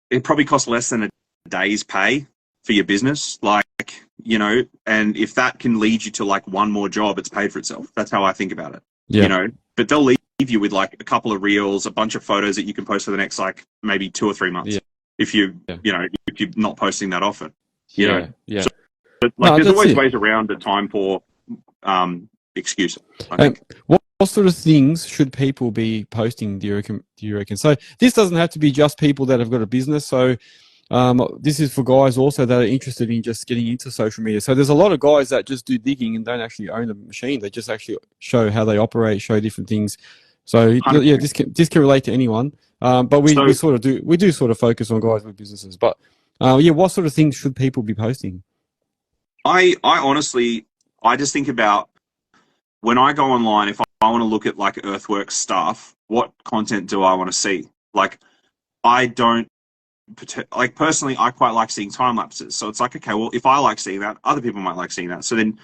it probably costs less than a day's pay for your business. Like, and if that can lead you to like one more job, it's paid for itself. That's how I think about it. Yeah. But they'll leave you with like a couple of reels, a bunch of photos that you can post for the next, like, maybe 2 or 3 months. Yeah. If you're not posting that often, Yeah. So, but like, there's always ways around the time for excuse. What sort of things should people be posting, do you reckon? So this doesn't have to be just people that have got a business. So this is for guys also that are interested in just getting into social media. So there's a lot of guys that just do digging and don't actually own a machine. They just actually show how they operate, show different things. So 100%. Yeah, this can relate to anyone. But we do sort of focus on guys with businesses. But what sort of things should people be posting? I honestly, I just think about, when I go online, if I want to look at like Earthworks stuff, what content do I want to see? Like, I don't, like, personally, I quite like seeing time lapses. So it's like, okay, well, if I like seeing that, other people might like seeing that. So then,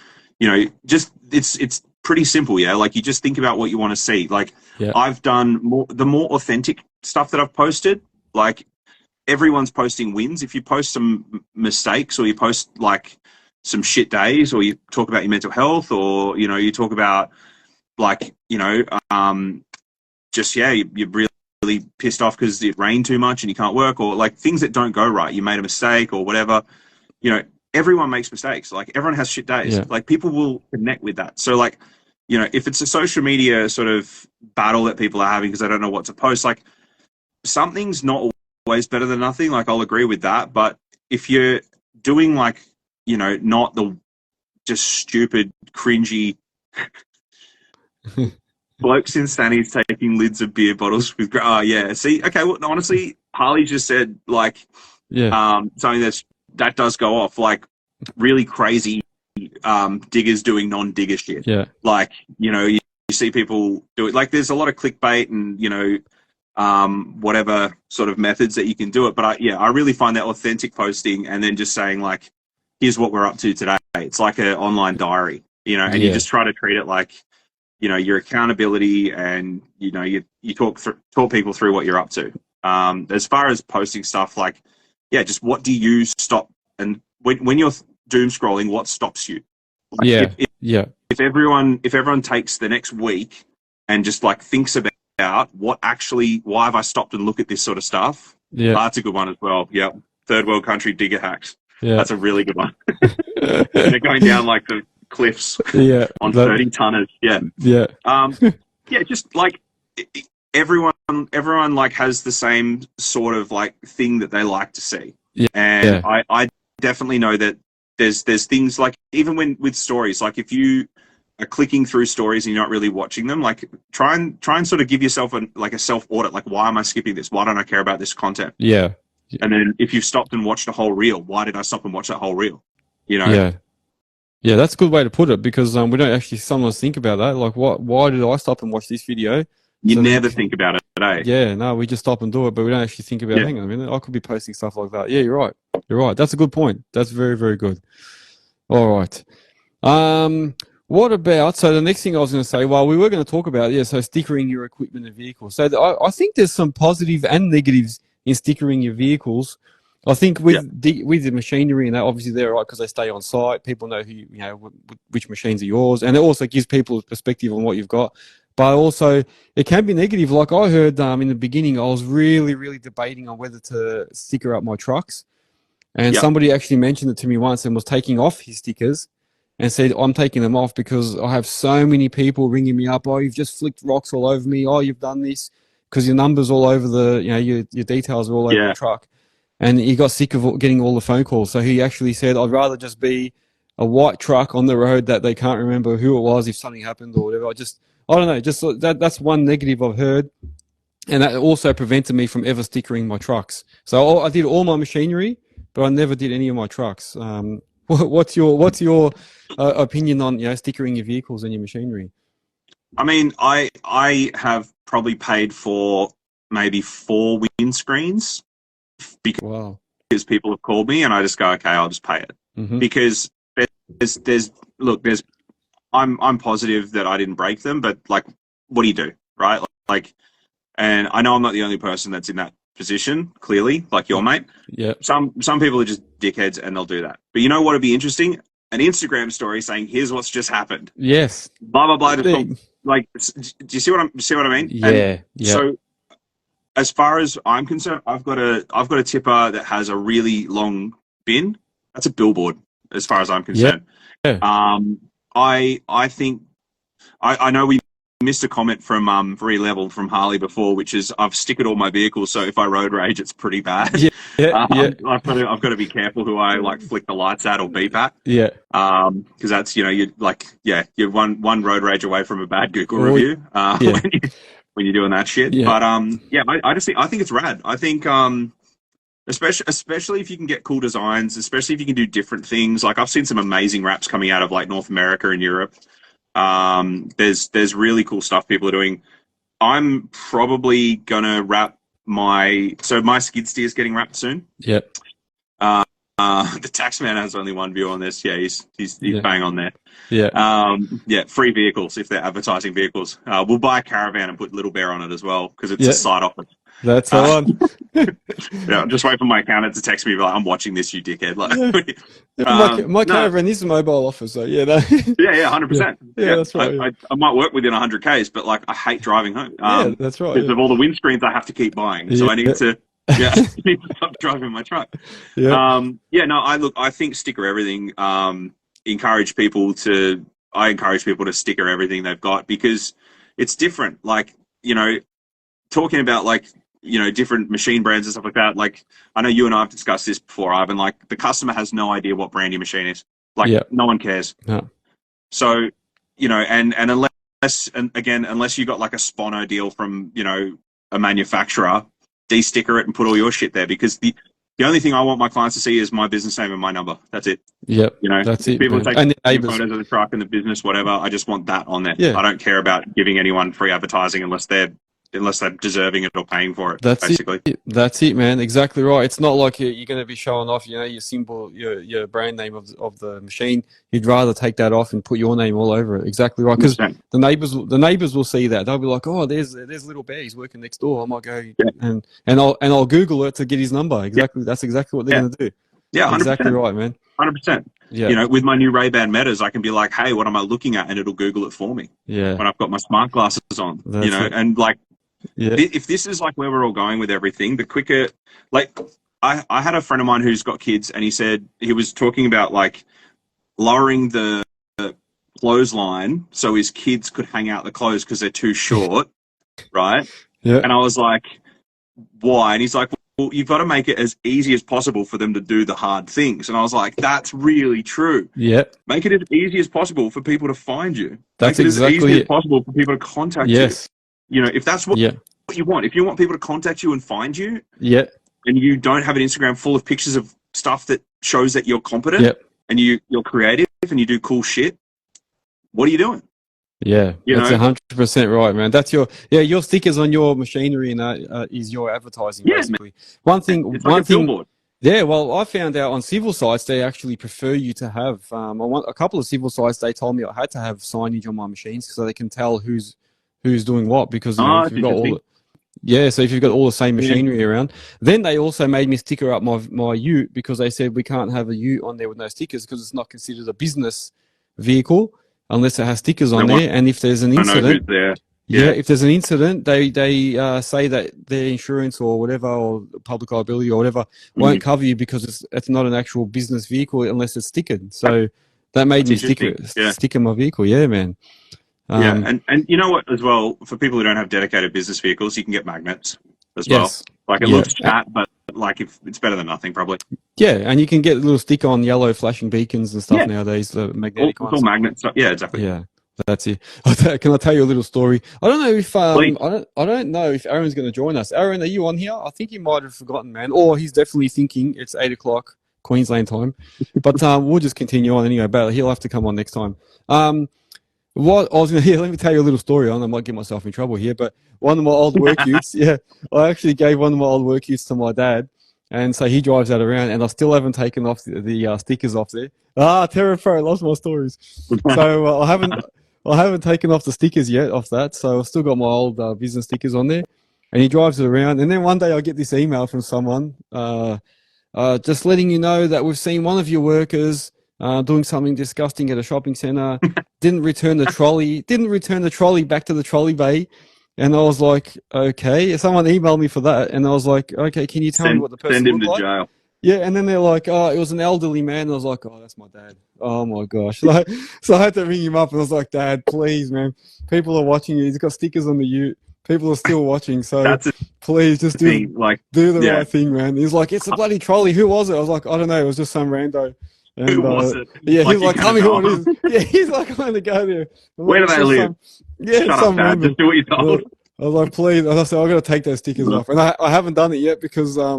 just, it's pretty simple. Yeah. Like, you just think about what you want to see. Like, I've done the more authentic stuff that I've posted, like, everyone's posting wins. If you post some mistakes, or you post like some shit days, or you talk about your mental health, or, you talk about like, just, you're really pissed off because it rained too much and you can't work, or like things that don't go right, you made a mistake or whatever, everyone makes mistakes. Like, everyone has shit days. Like, people will connect with that. So like, if it's a social media sort of battle that people are having because they don't know what to post, like, something's not always better than nothing. Like, I'll agree with that. But if you're doing like, not the just stupid, cringy blokes in Stannies taking lids of beer bottles with, see, okay, well, honestly, Harley just said, like, something that does go off, like, really crazy diggers doing non-digger shit. Yeah. Like, you see people do it, like, there's a lot of clickbait and, whatever sort of methods that you can do it. But I really find that authentic posting, and then just saying, like, here's what we're up to today. It's like an online diary, and you just try to treat it like, your accountability, and, you talk people through what you're up to. As far as posting stuff, like, just what do you stop? And when you're doom scrolling, what stops you? Like, if everyone takes the next week and just like thinks about why have I stopped and look at this sort of stuff? Yeah, that's a good one as well. Yeah, third world country digger hacks. Yeah, that's a really good one. They're going down like the cliffs. On 30 tonners. Just like everyone like has the same sort of like thing that they like to see. I definitely know that there's things like, even with stories, like, if you are clicking through stories and you're not really watching them, like try and sort of give yourself a self audit. Like, why am I skipping this? Why don't I care about this content? Yeah. And then if you've stopped and watched a whole reel, why did I stop and watch that whole reel? You know? Yeah. Yeah, that's a good way to put it, because we don't actually sometimes think about that. Like, why did I stop and watch this video? You never think about it today. Yeah, no, we just stop and do it, but we don't actually think about, hang on a minute, I could be posting stuff like that. Yeah, you're right. You're right. That's a good point. That's very, very good. All right. What about, so the next thing I was going to say, well, we were going to talk about, so stickering your equipment and vehicles. So I think there's some positive and negatives in stickering your vehicles. I think with the machinery and that, obviously they're right because they stay on site. People know who, which machines are yours, and it also gives people a perspective on what you've got. But also, it can be negative. Like I heard in the beginning, I was really, really debating on whether to sticker up my trucks, and somebody actually mentioned it to me once and was taking off his stickers, and said, I'm taking them off because I have so many people ringing me up. Oh, you've just flicked rocks all over me. Oh, you've done this because your number's all over your details are all over the truck. And he got sick of getting all the phone calls. So he actually said, I'd rather just be a white truck on the road that they can't remember who it was if something happened or whatever. I don't know. Just that's one negative I've heard. And that also prevented me from ever stickering my trucks. So I did all my machinery, but I never did any of my trucks. What's your opinion on stickering your vehicles and your machinery? I mean, I have probably paid for maybe 4 windscreens because people have called me, and I just go, okay, I'll just pay it. Because I'm positive that I didn't break them, but like, what do you do, right? Like, and I know I'm not the only person that's in that position, clearly, like your mate. Yeah. Some people are just dickheads and they'll do that. But you know what would be interesting? An Instagram story saying, here's what's just happened. Yes. Blah, blah, blah. Like, do you see what I mean? Yeah. So as far as I'm concerned, I've got a tipper that has a really long bin. That's a billboard as far as I'm concerned. Yeah. I think I know we missed a comment from Relevel from Harley before, which is I've stickered all my vehicles, so if I road rage, it's pretty bad. I've got to be careful who I like flick the lights at or beep at. Yeah. Because that's you're one road rage away from a bad Google review. When you're doing that shit. Yeah. But I think it's rad. I think especially if you can get cool designs, especially if you can do different things. Like I've seen some amazing wraps coming out of like North America and Europe. There's really cool stuff people are doing. I'm probably gonna wrap my skid steer is getting wrapped soon. Yep. The taxman has only one view on this. Yeah, he's bang on there. Yeah. Free vehicles if they're advertising vehicles. We'll buy a caravan and put Little Bear on it as well because it's a side offer. That's the one. Just wait for my accountant to text me like, I'm watching this, you dickhead. Like, my caravan is a mobile offer, so yeah. 100%. Yeah, that's right. I might work within 100 Ks, but like I hate driving home. That's right. Because of all the windscreens I have to keep buying, so I need to. I need to stop driving my truck. I think sticker everything. I encourage people to sticker everything they've got because it's different. Like, talking about like, different machine brands and stuff like that. Like, I know you and I have discussed this before, Ivan. Like, the customer has no idea what brand your machine is. Like, no one cares. No. So, and unless you got like a Spono deal from, a manufacturer, de-sticker it and put all your shit there because the only thing I want my clients to see is my business name and my number. That's it. Yep. That's it. People take photos of the truck and the business, whatever. I just want that on there. Yeah. I don't care about giving anyone free advertising unless they're deserving it or paying for it. That's it, man. Exactly right. It's not like you're going to be showing off, your symbol, your brand name of the machine. You'd rather take that off and put your name all over it. Exactly right. Because the neighbors will see that. They'll be like, oh, there's Little Bear. He's working next door. I might go and I'll Google it to get his number. Exactly. That's exactly what they're going to do. Yeah, 100%. Exactly right, man. 100%. Yeah. With my new Ray-Ban Metas, I can be like, hey, what am I looking at? And it'll Google it for me. Yeah. When I've got my smart glasses on, and like, if this is like where we're all going with everything, the quicker, like, I had a friend of mine who's got kids, and he said he was talking about like lowering the clothesline so his kids could hang out the clothes because they're too short, right? Yeah. And I was like, why? And he's like, you've got to make it as easy as possible for them to do the hard things. And I was like, that's really true. Yeah. Make it as easy as possible for people to find you. That's Make it exactly as easy as possible for people to contact you. You know, if that's what you want, if you want people to contact you and find you, and you don't have an Instagram full of pictures of stuff that shows that you're competent and you're creative and you do cool shit, what are you doing? Yeah, that's 100% right, man. That's your stickers on your machinery and that is your advertising, basically. Man. One thing. Yeah, well, I found out on civil sites they actually prefer you to have. A couple of civil sites they told me I had to have signage on my machines so they can tell who's doing what, because if you've got so if you've got all the same machinery around. Then they also made me sticker up my ute, because they said we can't have a ute on there with no stickers because it's not considered a business vehicle unless it has stickers on there. And if there's an incident, if there's an incident, they say that their insurance or whatever, or public liability or whatever, won't cover you because it's not an actual business vehicle unless it's stickered. So that made me sticker my vehicle. Yeah, man. And you know what, as well, for people who don't have dedicated business vehicles, you can get magnets as well. Like, it looks chat, but like, if it's better than nothing, probably. Yeah, and you can get a little stick on yellow flashing beacons and stuff nowadays, the magnetic ones. All magnets. Yeah, exactly. Yeah, that's it. Can I tell you a little story? I don't know if I don't know if Aaron's going to join us. Aaron, are you on here? I think he might have forgotten, man, or he's definitely thinking it's 8 o'clock Queensland time. But we'll just continue on anyway. But he'll have to come on next time. What I was going to let me tell you a little story on. I might get myself in trouble here, but one of my old work utes, I actually gave one of my old work utes to my dad, and so he drives that around, and I still haven't taken off the stickers off there. Terra Pro, lost my stories. So I haven't taken off the stickers yet off that, so I've still got my old business stickers on there, and he drives it around, and then one day I get this email from someone, just letting you know that we've seen one of your workers doing something disgusting at a shopping centre, didn't return the trolley back to the trolley bay. And I was like, okay. Someone emailed me for that, and I was like, okay, can you tell me what the person looked like? Send him to jail. Yeah, and then they're like, oh, it was an elderly man. And I was like, oh, that's my dad. Oh my gosh. So I had to ring him up, and I was like, Dad, please, man. People are watching you. He's got stickers on the ute. People are still watching, so please just do the right thing, man. He's like, it's a bloody trolley. Who was it? I was like, I don't know. It was just some rando. And, who was it? Yeah, he's like, tell me who it is. Yeah, he's like, I'm going to go there. Where do they live? Shut up, Dad. Just do what you're told. I was like, please. I said, I've got to take those stickers off. And I haven't done it yet because I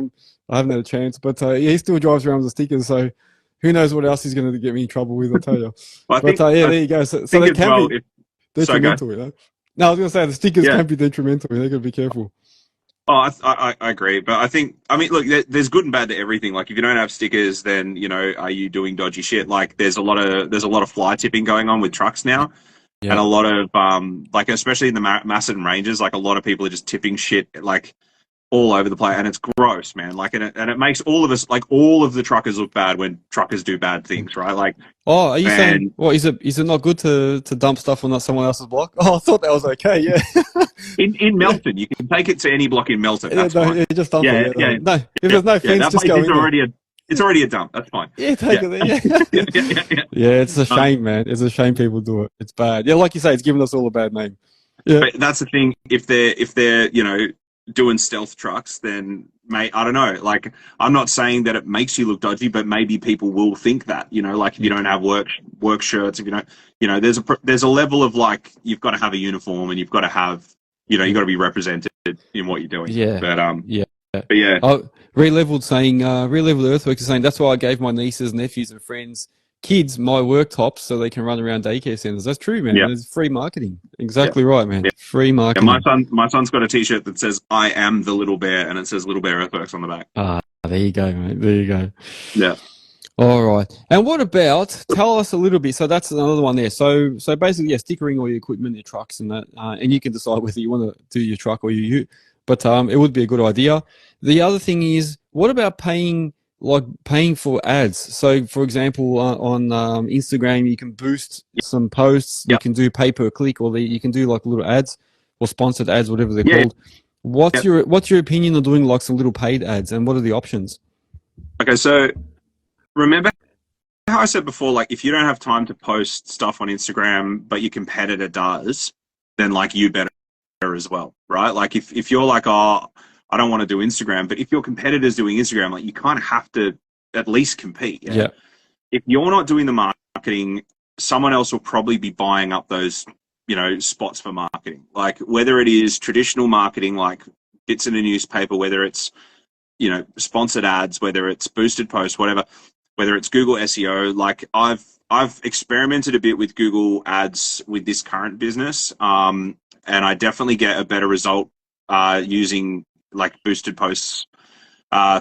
haven't had a chance. But he still drives around with the stickers, so who knows what else he's going to get me in trouble with, I'll tell you. There you go. So they can be detrimental, you know? No, I was going to say, the stickers can be detrimental. They've got to be careful. Oh, I agree, but I mean, look, there's good and bad to everything. Like, if you don't have stickers, then are you doing dodgy shit? Like, there's a lot of fly tipping going on with trucks now, and a lot of like, especially in the Macedon ranges, like, a lot of people are just tipping shit like all over the place, and it's gross, man. Like, and it makes all of us, like, all of the truckers look bad when truckers do bad things, right? Like, oh, are you saying, what is it not good to dump stuff on someone else's block? Oh, I thought that was okay. Yeah. In Melton, you can take it to any block in Melton. That's fine. Just dump it. No, if there's no fence, just go in. It's already a dump. That's fine. Yeah, take it there. Yeah, it's a shame, man. It's a shame people do it. It's bad. Yeah, like you say, it's giving us all a bad name. Yeah. But that's the thing. If they're doing stealth trucks, then I don't know. Like, I'm not saying that it makes you look dodgy, but maybe people will think that. Like, if you don't have work shirts, if you don't, there's a level of, like, you've got to have a uniform, and you've got to have, you've got to be represented in what you're doing. Yeah. But yeah. Re-leveled Earthworks is saying that's why I gave my nieces, nephews, and friends, kids, my work tops so they can run around daycare centers. That's true, man. It's free marketing. Exactly right, man. Free marketing. My son's got a T-shirt that says "I am the Little Bear" and it says "Little Bear Earthworks" on the back. There you go, mate. There you go. Yeah. All right. And what about? Tell us a little bit. So that's another one there. So basically, stickering all your equipment, your trucks, and that, and you can decide whether you want to do your truck or your ute. But it would be a good idea. The other thing is, what about paying for ads? So, for example, on Instagram, you can boost some posts. You can do pay per click, or you can do like little ads or sponsored ads, whatever they're called. What's your opinion on doing like some little paid ads, and what are the options? Okay, so remember how I said before, like, if you don't have time to post stuff on Instagram, but your competitor does, then, like, you better as well, right? Like, if you're like, oh, I don't want to do Instagram. But if your competitor's doing Instagram, like, you kind of have to at least compete. Yeah? If you're not doing the marketing, someone else will probably be buying up those, you know, spots for marketing. Like, whether it is traditional marketing, like bits in a newspaper, whether it's, you know, sponsored ads, whether it's boosted posts, whatever, whether it's Google SEO. Like, I've experimented a bit with Google ads with this current business, and I definitely get a better result using like boosted posts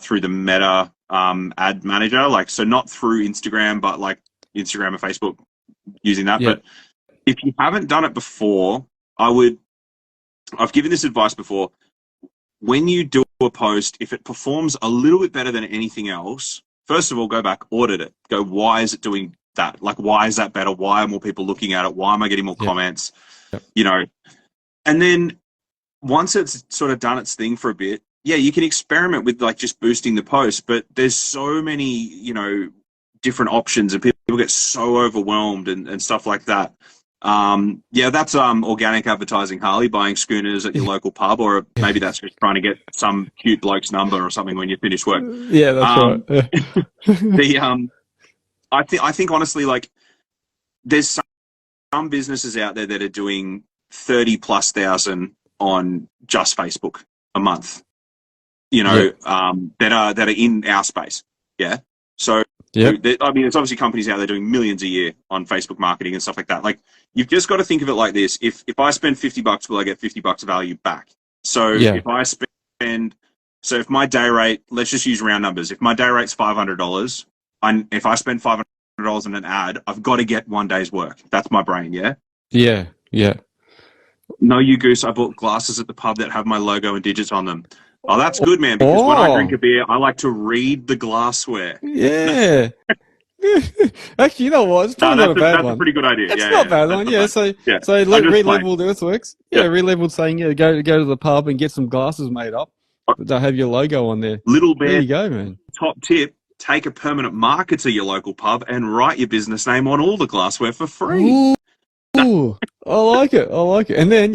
through the Meta ad manager. Like, so not through Instagram, but like Instagram and Facebook, using that. But if you haven't done it before, I've given this advice before. When you do a post, if it performs a little bit better than anything else, first of all, go back, audit it. Go, why is it doing that? Like, why is that better? Why are more people looking at it? Why am I getting more comments? You know, and then once it's sort of done its thing for a bit, you can experiment with like just boosting the post, but there's so many, you know, different options, and people get so overwhelmed and stuff like that. That's organic advertising, Harley, buying schooners at your local pub, or maybe that's just trying to get some cute bloke's number or something when you finish work. Yeah, that's right. I think honestly, like, there's some businesses out there that are doing 30,000+ on just Facebook a month, you know, that are in our space. Yeah. So, I mean, there's obviously companies out there doing millions a year on Facebook marketing and stuff like that. Like, you've just got to think of it like this. If I spend $50, will I get $50 value back? So if I spend, so if my day rate, let's just use round numbers. If my day rate's $500, and if I spend $500 on an ad, I've got to get one day's work. That's my brain. Yeah. Yeah. Yeah. No, you goose. I bought glasses at the pub that have my logo and digits on them. Oh, that's good, man, because when I drink a beer, I like to read the glassware. Yeah. Actually, you know what? It's probably not a bad one. That's a pretty good idea. It's not a bad one. Yeah. So relabeled Earthworks. Yeah, relabeled saying, go to the pub and get some glasses made up. They'll have your logo on there. Little Bear. There you go, man. Top tip: take a permanent marker to your local pub and write your business name on all the glassware for free. Ooh, I like it. And then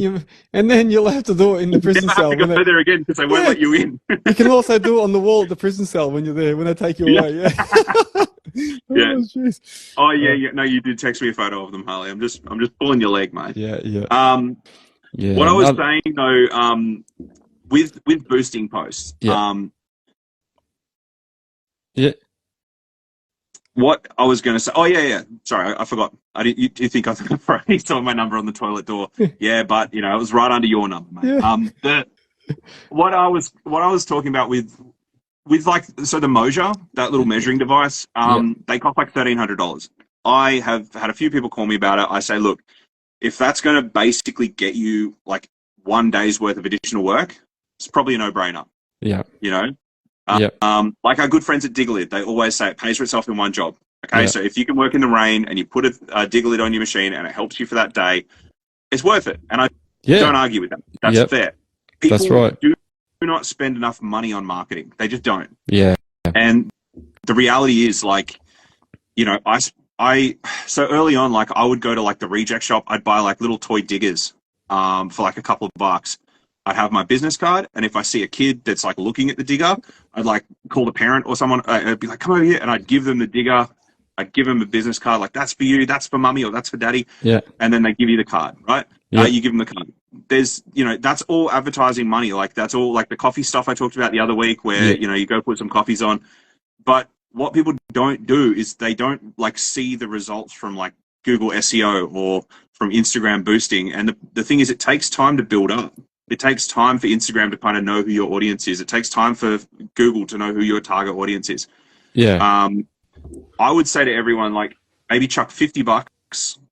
you'll have to do it in the prison cell. You never have to go there again because they won't let you in. You can also do it on the wall at the prison cell when you're there, when they take you away. Yeah. Oh, yeah. No, you did text me a photo of them, Harley. I'm just pulling your leg, mate. Yeah. What I was saying though, with boosting posts. What I was going to say. Oh, yeah. Sorry, I forgot. You think I saw my number on the toilet door? Yeah, but you know, it was right under your number, mate. Yeah. What I was talking about with like, so the Moja, that little measuring device, they cost like $1,300. I have had a few people call me about it. I say, look, if that's going to basically get you like one day's worth of additional work, it's probably a no-brainer. Yeah. You know. Like our good friends at Digga, they always say it pays for itself in one job. Okay, so if you can work in the rain and you put a Digga on your machine and it helps you for that day, it's worth it. And I don't argue with that. That's fair. People That's right. do not spend enough money on marketing. They just don't. Yeah. And the reality is, like, you know, so early on, like, I would go to like the reject shop. I'd buy like little toy diggers for like a couple of bucks. I'd have my business card, and if I see a kid that's like looking at the Digga, I'd like call the parent or someone. I'd be like, "Come over here," and I'd give them the Digga. I'd give them a business card, like, "That's for you, that's for mummy, or that's for daddy." Yeah. And then they give you the card, right? Yeah. You give them the card. There's, you know, that's all advertising money. Like, that's all like the coffee stuff I talked about the other week, where you know, you go put some coffees on. But what people don't do is they don't like see the results from like Google SEO or from Instagram boosting. And the thing is, it takes time to build up. It takes time for Instagram to kind of know who your audience is. It takes time for Google to know who your target audience is. Yeah. I would say to everyone, like, maybe chuck $50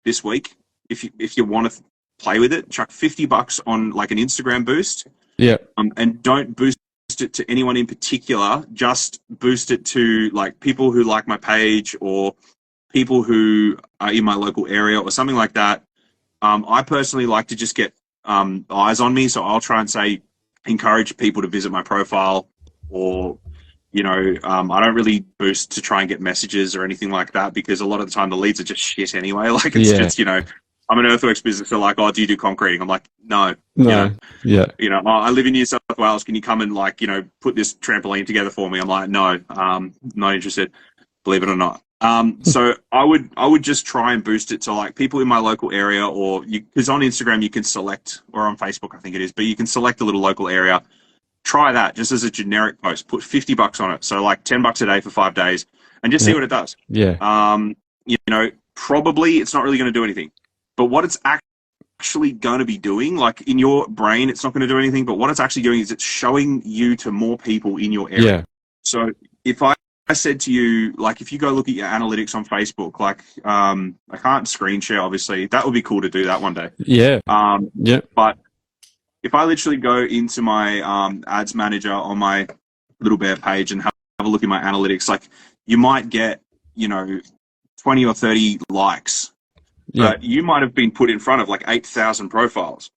this week if you want to play with it. Chuck $50 on like an Instagram boost. Yeah. And don't boost it to anyone in particular. Just boost it to like people who like my page or people who are in my local area or something like that. I personally like to just get eyes on me, so I'll try and encourage people to visit my profile, or you know, I don't really boost to try and get messages or anything like that, because a lot of the time the leads are just shit anyway. Like, it's just, you know, I'm an earthworks business. They're like, oh, do you do concreting? I'm like, no. No. Yeah. Oh, I live in New South Wales. Can you come and put this trampoline together for me? I'm like, no, not interested. Believe it or not. So I would just try and boost it to like people in my local area, or because on Instagram you can select, or on Facebook I think it is, but you can select a little local area. Try that just as a generic post. Put $50 on it, so like $10 a day for 5 days, and just see what it does. Yeah. Probably it's not really going to do anything, but what it's actually going to be doing, like in your brain, it's not going to do anything. But what it's actually doing is it's showing you to more people in your area. Yeah. So if I said to you, like, if you go look at your analytics on Facebook, like, I can't screen share, obviously. That would be cool to do that one day. Yeah. Yeah. But if I literally go into my ads manager on my Little Bear page and have a look at my analytics, like, you might get, 20 or 30 likes, but you might have been put in front of like 8,000 profiles.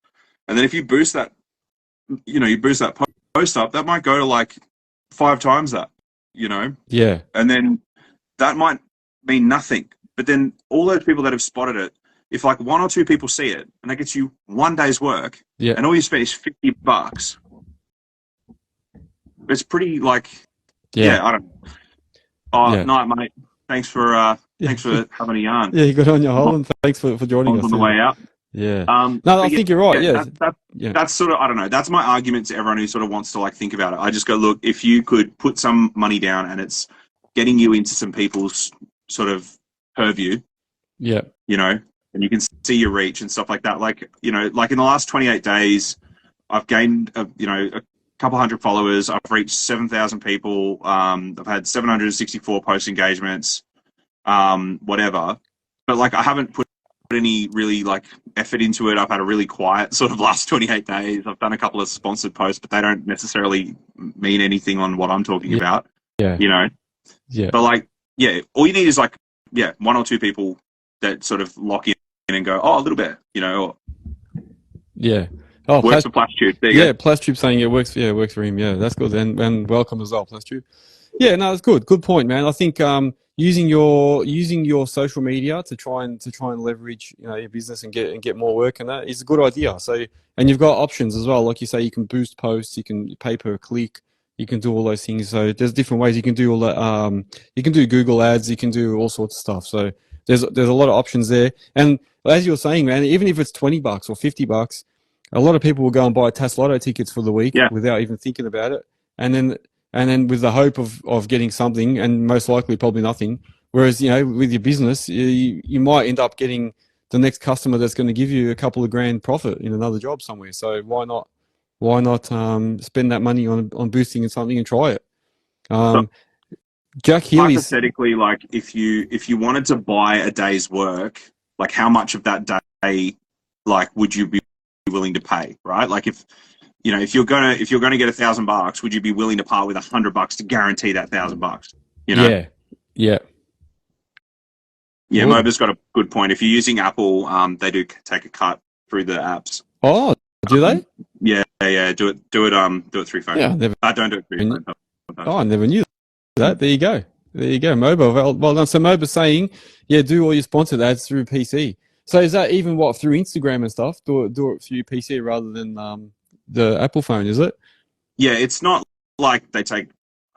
And then if you boost that, you boost that post up, that might go to like 5 times that. Yeah. And then that might mean nothing. But then all those people that have spotted it, if like 1 or 2 people see it, and that gets you 1 day's work, and all you spend is $50, it's pretty like, I don't know. Oh, night, mate. Thanks for having a yarn. Yeah, you got on your hole, and thanks for joining us on the way out. Yeah. No, I think you're right. That's sort of, I don't know. That's my argument to everyone who sort of wants to like think about it. I just go, look, if you could put some money down and it's getting you into some people's sort of purview, and you can see your reach and stuff like that. Like, like in the last 28 days, I've gained, a couple hundred followers. I've reached 7,000 people. I've had 764 post engagements, whatever. But like, I haven't put any really like effort into it. I've had a really quiet sort of last 28 days. I've done a couple of sponsored posts, but they don't necessarily mean anything on what I'm talking about. Yeah. But like, all you need is like, 1 or 2 people that sort of lock in and go, oh, a little bit, or Oh, works for Plastube. There you go. Plastube saying it works for him. Yeah, that's good. And welcome as well, Plastube. Yeah, no, it's good. Good point, man. I think using your social media to try and leverage your business and get more work, and that is a good idea. So, and you've got options as well, like you say, you can boost posts, you can pay per click, you can do all those things. So there's different ways you can do all that. You can do Google ads, you can do all sorts of stuff. So there's a lot of options there. And as you were saying, man, even if it's $20 or $50. A lot of people will go and buy TAS Lotto tickets for the week without even thinking about it, and then with the hope of getting something, and most likely probably nothing. Whereas with your business, you might end up getting the next customer that's going to give you a couple of grand profit in another job somewhere. So why not spend that money on boosting in something and try it? Jack Healy, hypothetically, like if you wanted to buy a day's work, like how much of that day, like would you be willing to pay, right? Like if you're gonna get $1,000, would you be willing to part with $100 to guarantee that $1,000? Yeah. Moba's got a good point. If you're using Apple, they do take a cut through the apps. Oh, do they? Yeah. Do it through phone. Yeah, don't do it through phone. Oh, I never knew that. There you go, Moba. Well done. So Moba's saying, do all your sponsored ads through PC. So is that even through Instagram and stuff? Do it through PC rather than the Apple phone, is it? Yeah, it's not like they take.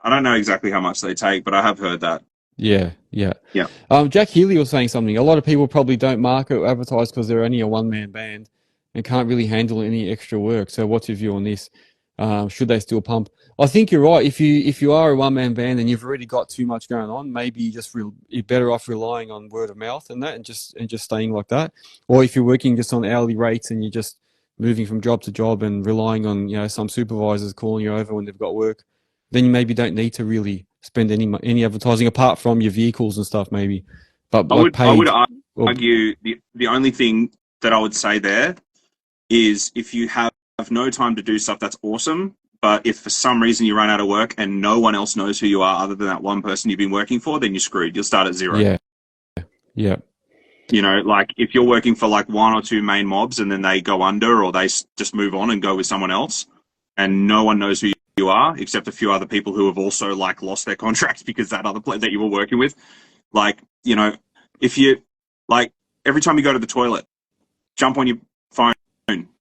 I don't know exactly how much they take, but I have heard that. Yeah. Jack Healy was saying something. A lot of people probably don't market or advertise because they're only a one-man band and can't really handle any extra work. So what's your view on this? Should they still pump? I think you're right. If you are a one-man band and you've already got too much going on, maybe you're better off relying on word of mouth and that, and just staying like that. Or if you're working just on hourly rates and you're just moving from job to job and relying on some supervisors calling you over when they've got work, then you maybe don't need to really spend any advertising apart from your vehicles and stuff, maybe. But I would argue the only thing that I would say there is if you have no time to do stuff, that's awesome. But if for some reason you run out of work and no one else knows who you are other than that one person you've been working for, then you're screwed. You'll start at zero. Yeah. Like if you're working for like 1 or 2 main mobs and then they go under or they just move on and go with someone else and no one knows who you are except a few other people who have also like lost their contracts because that other player that you were working with, like, if you like every time you go to the toilet, jump on your phone,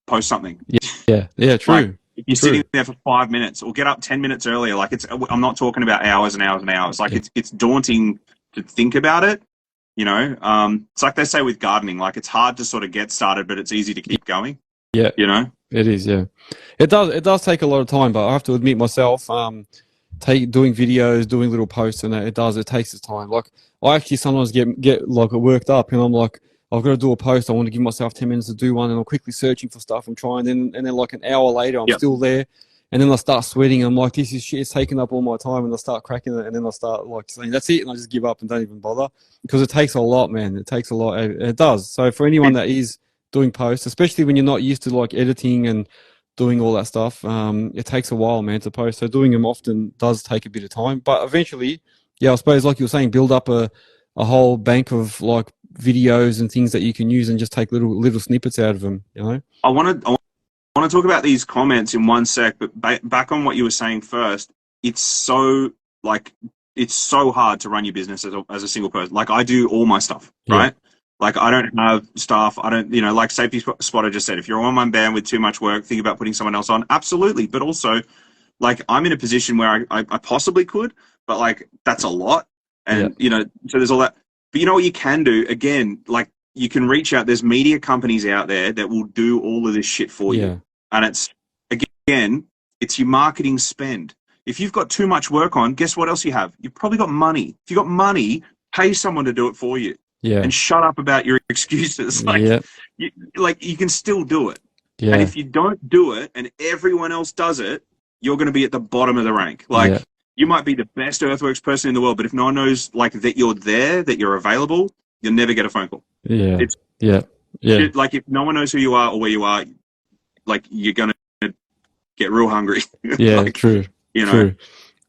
post something. Yeah, true. Like, if you're sitting there for 5 minutes, or get up 10 minutes earlier, like I'm not talking about hours and hours and hours. Like it's daunting to think about it. You know, it's like they say with gardening, like it's hard to sort of get started, but it's easy to keep going. Yeah, you know, it is. Yeah, it does take a lot of time, but I have to admit myself, doing videos, doing little posts, and it takes its time. Like I actually sometimes get like worked up, and I'm like, I've got to do a post. I want to give myself 10 minutes to do one, and I'm quickly searching for stuff and trying. And then like an hour later, I'm still there, and then I start sweating. I'm like, this is shit. It's taking up all my time, and I start cracking it, and then I start like saying, that's it, and I just give up and don't even bother because it takes a lot, man. It takes a lot. It does. So for anyone that is doing posts, especially when you're not used to like editing and doing all that stuff, it takes a while, man, to post. So doing them often does take a bit of time, but eventually, I suppose like you were saying, build up a whole bank of like videos and things that you can use and just take little snippets out of them, you know. I want to talk about these comments in one sec, but back on what you were saying first, it's so hard to run your business as a single person. Like I do all my stuff, right? Like I don't have staff. I don't, like Safety Spotter just said, if you're a one-man band with too much work, think about putting someone else on. Absolutely. But also, like I'm in a position where I possibly could, but like that's a lot. And, so there's all that. But you know what you can do? Again, like you can reach out. There's media companies out there that will do all of this shit for you. And it's your marketing spend. If you've got too much work on, guess what else you have? You've probably got money. If you've got money, pay someone to do it for you. And shut up about your excuses. Like, you can still do it. And if you don't do it and everyone else does it, you're going to be at the bottom of the rank. Like, you might be the best earthworks person in the world, but if no one knows like that you're there, that you're available, you'll never get a phone call. Like if no one knows who you are or where you are, like you're going to get real hungry. True. True.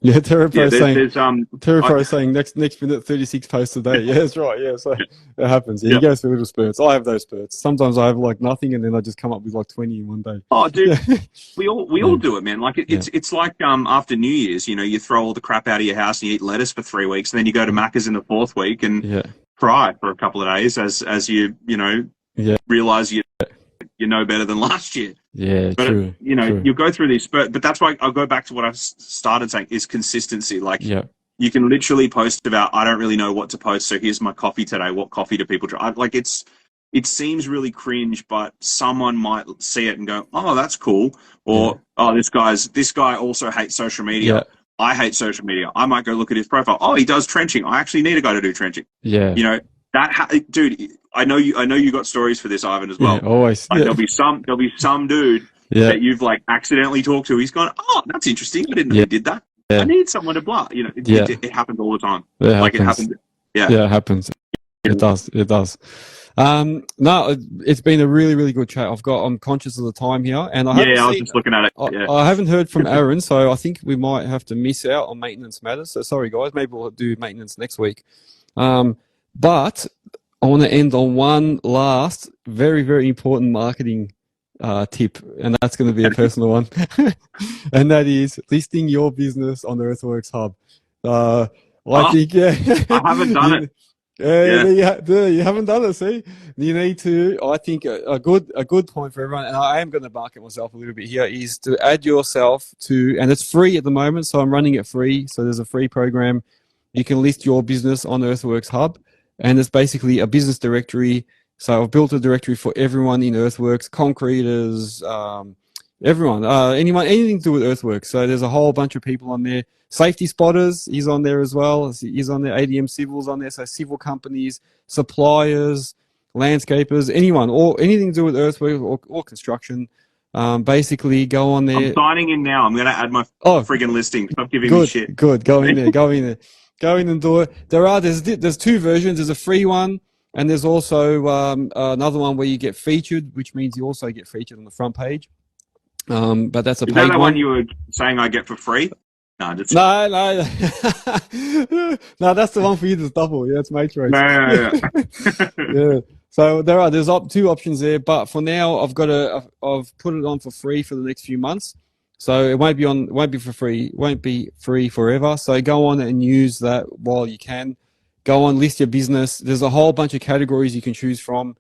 Yeah, Terrapro is saying next minute 36 posts a day. Yeah, that's right. Yeah, so it happens. He goes through little spurts. I have those spurts. Sometimes I have like nothing, and then I just come up with like 20 in one day. Oh, dude, we all do it, man. Like it's like after New Year's, you throw all the crap out of your house and you eat lettuce for 3 weeks, and then you go to Macca's in the 4th week and cry for a couple of days as you realize you know better than last year. But true. You go through these spurts, but that's why I'll go back to what I've started saying is consistency. Like you can literally post about, I don't really know what to post, so here's my coffee today. What coffee do people try? Like it seems really cringe, but someone might see it and go, oh, that's cool. Or, oh, this guy also hates social media. I hate social media. I might go look at his profile. Oh, he does trenching. I actually need a guy to do trenching. Dude, I know you got stories for this, Ivan, as well. Always. Like, there'll be some dude that you've like accidentally talked to. He's gone, oh, that's interesting. I didn't know he did that. I need someone to blah. It happens all the time. It happens. It happens. It does. It does. No, it's been a really, really good chat. I'm conscious of the time here, and I was just looking at it. I haven't heard from Aaron, so I think we might have to miss out on maintenance matters. So sorry, guys. Maybe we'll do maintenance next week. But I want to end on one last very, very important marketing tip, and that's going to be a personal one, and that is listing your business on the Earthworks Hub. I think, I haven't done it. You haven't done it. See, you need to. I think a good point for everyone, and I am going to market myself a little bit here, is to add yourself to, and it's free at the moment, so I'm running it free. So there's a free program. You can list your business on the Earthworks Hub, and it's basically a business directory. So I've built a directory for everyone in Earthworks, concreters, everyone, anything to do with Earthworks. So there's a whole bunch of people on there. Safety Spotters, he's on there as well. He's on there. ADM Civil's on there. So civil companies, suppliers, landscapers, anyone, or anything to do with Earthworks or construction. Basically, go on there. I'm signing in now. I'm going to add my friggin' listing. Stop giving me shit. Good. Go in there. Go in there. Go in and do it. There's two versions. There's a free one, and there's also another one where you get featured, which means you also get featured on the front page. But that's a paid one. Is that the one you were saying I get for free? No. No, that's the one for you to double. Yeah, it's Matrix. No. Yeah. So there's two options there, but for now I've put it on for free for the next few months. So it won't be for free. It won't be free forever. So go on and use that while you can. Go on, list your business. There's a whole bunch of categories you can choose from.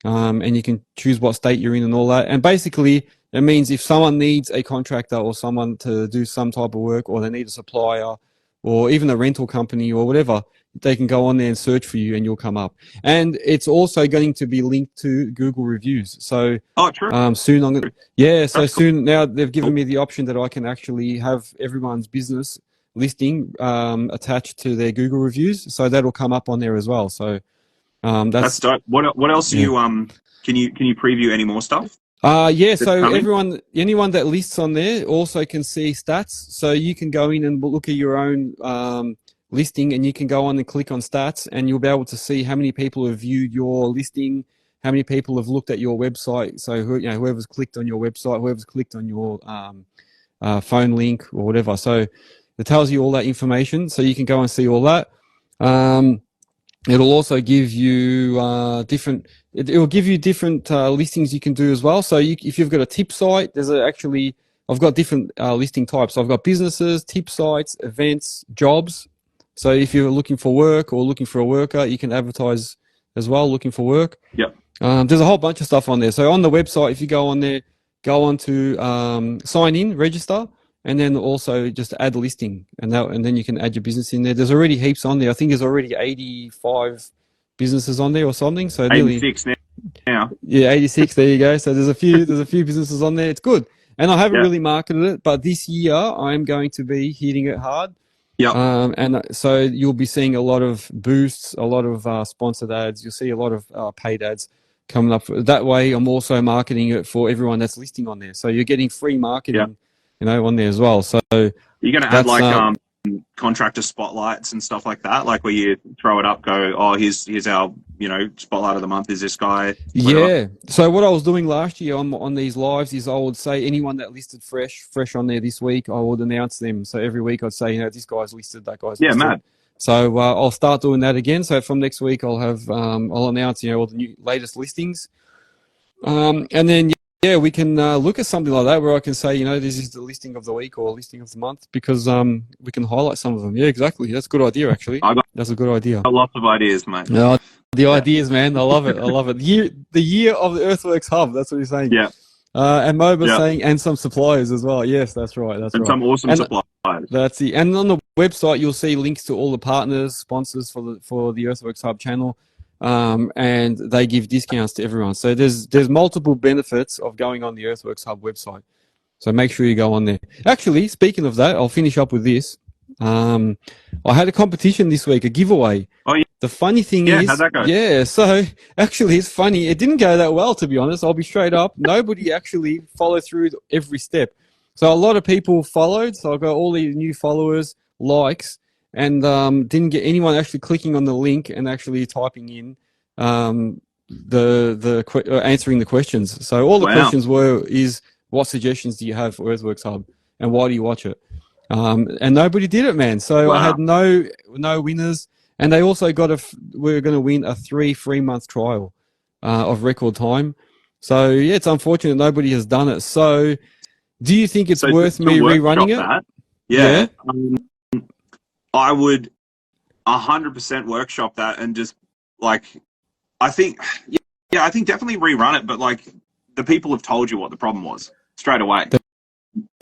and you can choose what state you're in and all that. And basically, it means if someone needs a contractor or someone to do some type of work, or they need a supplier, or even a rental company or whatever, they can go on there and search for you and you'll come up. And it's also going to be linked to Google reviews. So true. Soon I'm gonna, yeah, so That's soon now they've given me the option that I can actually have everyone's business listing attached to their Google reviews. So that'll come up on there as well. So that's dope. What else are you can you preview any more stuff? Yeah, so anyone that lists on there also can see stats. So you can go in and look at your own listing, and you can go on and click on stats, and you'll be able to see how many people have viewed your listing, how many people have looked at your website. So whoever's clicked on your website, whoever's clicked on your phone link or whatever. So it tells you all that information, so you can go and see all that. It'll also give you it will give you different listings you can do as well. So if you've got a tip site, I've got different listing types. So I've got businesses, tip sites, events, jobs. So if you're looking for work or looking for a worker, you can advertise as well, looking for work. Yep. There's a whole bunch of stuff on there. So on the website, if you go on there, go on to sign in, register, and then also just add a listing, and then you can add your business in there. There's already heaps on there. I think there's already 85 businesses on there or something. So 86 now. Yeah, 86. There you go. So there's a few businesses on there. It's good. And I haven't really marketed it, but this year I am going to be hitting it hard. Yeah. And so you'll be seeing a lot of boosts, a lot of sponsored ads. You'll see a lot of paid ads coming up. That way, I'm also marketing it for everyone that's listing on there. So you're getting free marketing, on there as well. So you're going to add like contractor spotlights and stuff like that, like where you throw it up, go, oh, here's our spotlight of the month is this guy. Whatever. Yeah. So what I was doing last year on these lives is I would say anyone that listed fresh on there this week, I would announce them. So every week I'd say, this guy's listed, that guy's listed. Mad. So I'll start doing that again. So from next week I'll have I'll announce all the latest listings, and then we can look at something like that where I can say, this is the listing of the week or listing of the month, because we can highlight some of them. Yeah, exactly. That's a good idea, actually. That's a good idea. Lots of ideas, mate. No, the ideas, man. I love it. I love it. The year of the Earthworks Hub. That's what he's saying. Yeah. And Moba's saying, and some suppliers as well. Yes, that's right. That's right. And some awesome suppliers. That's it. And on the website, you'll see links to all the partners, sponsors for the Earthworks Hub channel. And they give discounts to everyone. So there's multiple benefits of going on the Earthworks Hub website. So make sure you go on there. Actually, speaking of that, I'll finish up with this. I had a competition this week, a giveaway. Oh, yeah. The funny thing is, how'd that go? Yeah, so actually it's funny. It didn't go that well, to be honest. I'll be straight up. Nobody actually followed through every step. So a lot of people followed. So I got all these new followers, likes, and didn't get anyone actually clicking on the link and actually typing in answering the questions. So all the questions is what suggestions do you have for Earthworks Hub, and why do you watch it? And nobody did it, man. So I had no winners, and they also we're going to win a 3 free-month trial of RecordTime. So it's unfortunate nobody has done it. So do you think it's worth me rerunning it? That, yeah. I would 100% workshop that, and just I think definitely rerun it. But the people have told you what the problem was straight away. They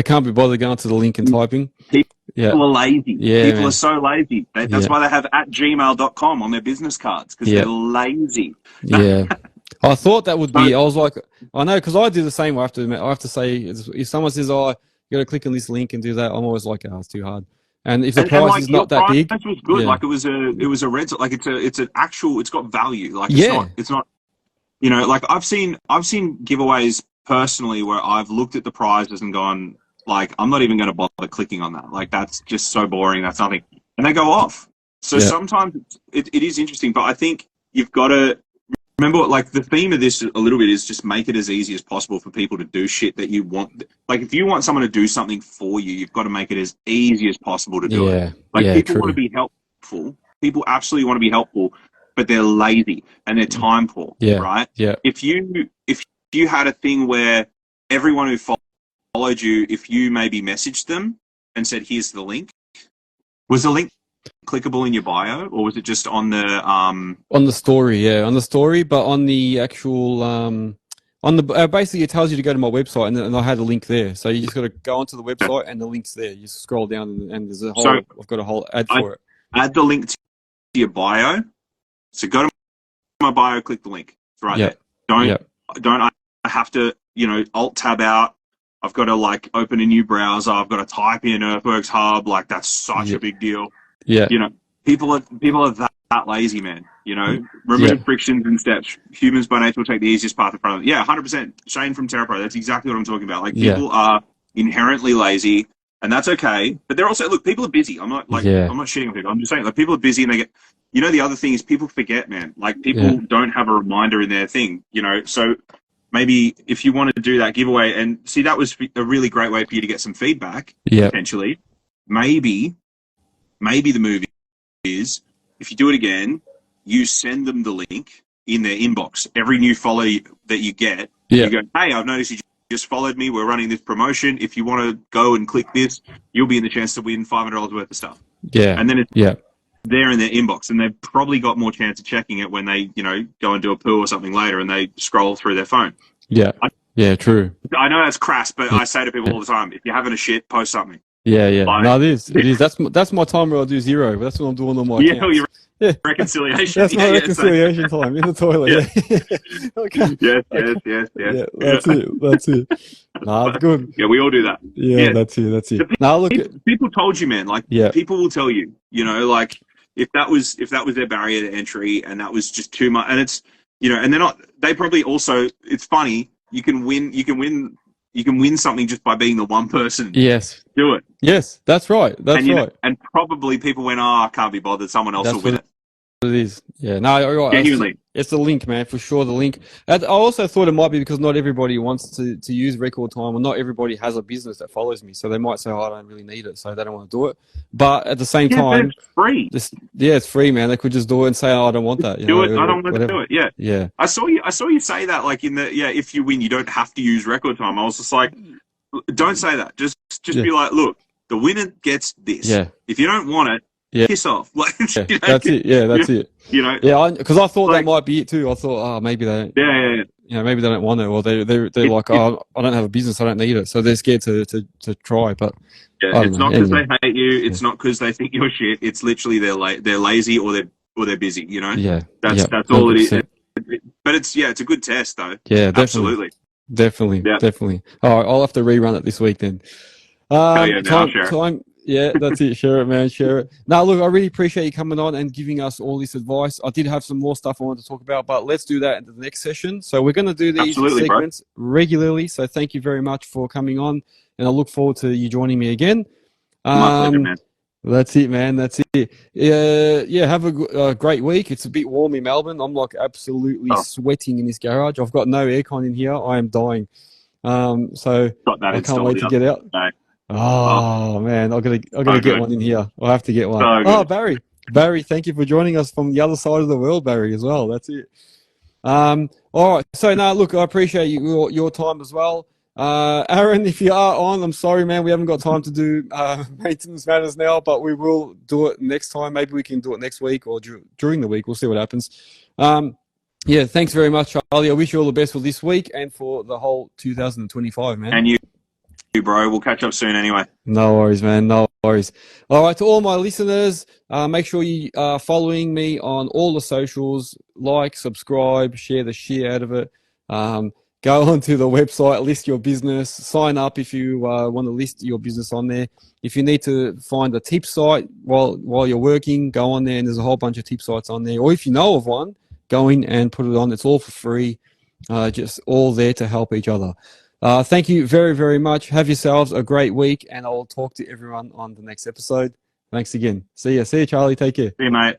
can't be bothered going to the link and typing. People are lazy. Yeah, people are so lazy. That's why they have @gmail.com on their business cards, because they're lazy. Yeah. I thought that would be. I was like, I know, because I do the same. I have to say, if someone says, "Oh, you got to click on this link and do that," I'm always like, "Oh, it's too hard." And if the price is not that big, was good. It was a rental. It's an actual. It's got value. It's not. I've seen giveaways personally where I've looked at the prizes and gone, I'm not even going to bother clicking on that. That's just so boring. That's nothing. And they go off. So sometimes it is interesting, but I think you've got to remember, the theme of this a little bit is just make it as easy as possible for people to do shit that you want. If you want someone to do something for you, you've got to make it as easy as possible to do it. People want to be helpful. People absolutely want to be helpful, but they're lazy and they're time poor, right? Yeah. If you had a thing where everyone who followed you, if you maybe messaged them and said, "Here's the link," was the link clickable in your bio, or was it just on the On the story, yeah, on the story, but on the actual on the basically it tells you to go to my website, and I had a link there. So you just got to go onto the website, and the link's there. You just scroll down, and there's a whole. So I've got a whole ad for it. Add the link to your bio. So go to my bio, click the link. It's right there. Don't I have to, alt tab out. I've got to like open a new browser. I've got to type in Earthworks Hub. Like that's such a big deal. Yeah. People are that lazy, man. Remove frictions and steps. Humans by nature will take the easiest path in front of them. Yeah, 100%. Shane from TerraPro. That's exactly what I'm talking about. Like people are inherently lazy, and that's okay. But they're also people are busy. I'm not shitting on people. I'm just saying like people are busy and they get. The other thing is people forget, man. Like people don't have a reminder in their thing. So. Maybe if you wanted to do that giveaway, and see, that was a really great way for you to get some feedback, potentially. Maybe the move is, if you do it again, you send them the link in their inbox. Every new follow that you get, you go, hey, I've noticed you just followed me. We're running this promotion. If you want to go and click this, you'll be in the chance to win $500 worth of stuff. Yeah. And then it's there in their inbox, and they've probably got more chance of checking it when they, go and do a poo or something later and they scroll through their phone. True. I know that's crass, but I say to people all the time, if you're having a shit, post something. No, it is. That's my time where I do zero. That's what I'm doing on my accounts. Reconciliation. That's my reconciliation time in the toilet. Okay. Yes. That's it. Nah, it's good. Yeah, we all do that. Yeah. That's it. Now look, people told you, man. Like people will tell you. Like if that was their barrier to entry, and that was just too much, and it's and they're not. They probably also. It's funny. You can win something just by being the one person. Yes. Do it. Yes, that's right. That's right. And probably people went, I can't be bothered. Someone else will win it. It is. Yeah. No, you're right. Genuinely. It's the link, man, for sure. The link. I also thought it might be because not everybody wants to use RecordTime, or not everybody has a business that follows me. So they might say, I don't really need it, so they don't want to do it. But at the same time, it's free. It's free, man. They could just do it and say, I don't want that. I don't want to do it. Yeah. Yeah. I saw you say that, like in the, if you win, you don't have to use RecordTime. I was just like, don't say that. Just be like, look, the winner gets this. Yeah. If you don't want it, piss off. Like, that's it. Yeah, that's it. Because I thought that might be it too. I thought, maybe they. Yeah. Maybe they don't want it, or they're like, I don't have a business, I don't need it, so they're scared to try. But it's not because they hate you. It's not because they think you're shit. It's literally they're lazy or they're busy. Yeah. That's all it is. But it's a good test though. Yeah, definitely. Definitely. All right, I'll have to rerun it this week then. Time. Yeah, that's it. Share it, man. Share it. Now, look, I really appreciate you coming on and giving us all this advice. I did have some more stuff I wanted to talk about, but let's do that in the next session. So we're going to do these segments regularly. So thank you very much for coming on, and I look forward to you joining me again. My pleasure, man. That's it, man. That's it. Have a great week. It's a bit warm in Melbourne. I'm like absolutely sweating in this garage. I've got no aircon in here. I am dying. So I can't wait to get out. Oh man, I gotta get one in here. I have to get one. Barry, thank you for joining us from the other side of the world, Barry, as well. That's it. All right. So now, look, I appreciate your time as well. Aaron, if you are on, I'm sorry, man, we haven't got time to do maintenance matters now, but we will do it next time. Maybe we can do it next week or during the week. We'll see what happens. Thanks very much, Charlie. I wish you all the best for this week and for the whole 2025, man. And you, bro. We'll catch up soon anyway. No worries, man. No worries. All right, to all my listeners, make sure you are following me on all the socials. Like, subscribe, share the shit out of it. Go onto the website, list your business, sign up if you want to list your business on there. If you need to find a tip site while you're working, go on there, and there's a whole bunch of tip sites on there. Or if you know of one, go in and put it on. It's all for free, just all there to help each other. Thank you very, very much. Have yourselves a great week, and I'll talk to everyone on the next episode. Thanks again. See ya, Charlie. Take care. See you, mate.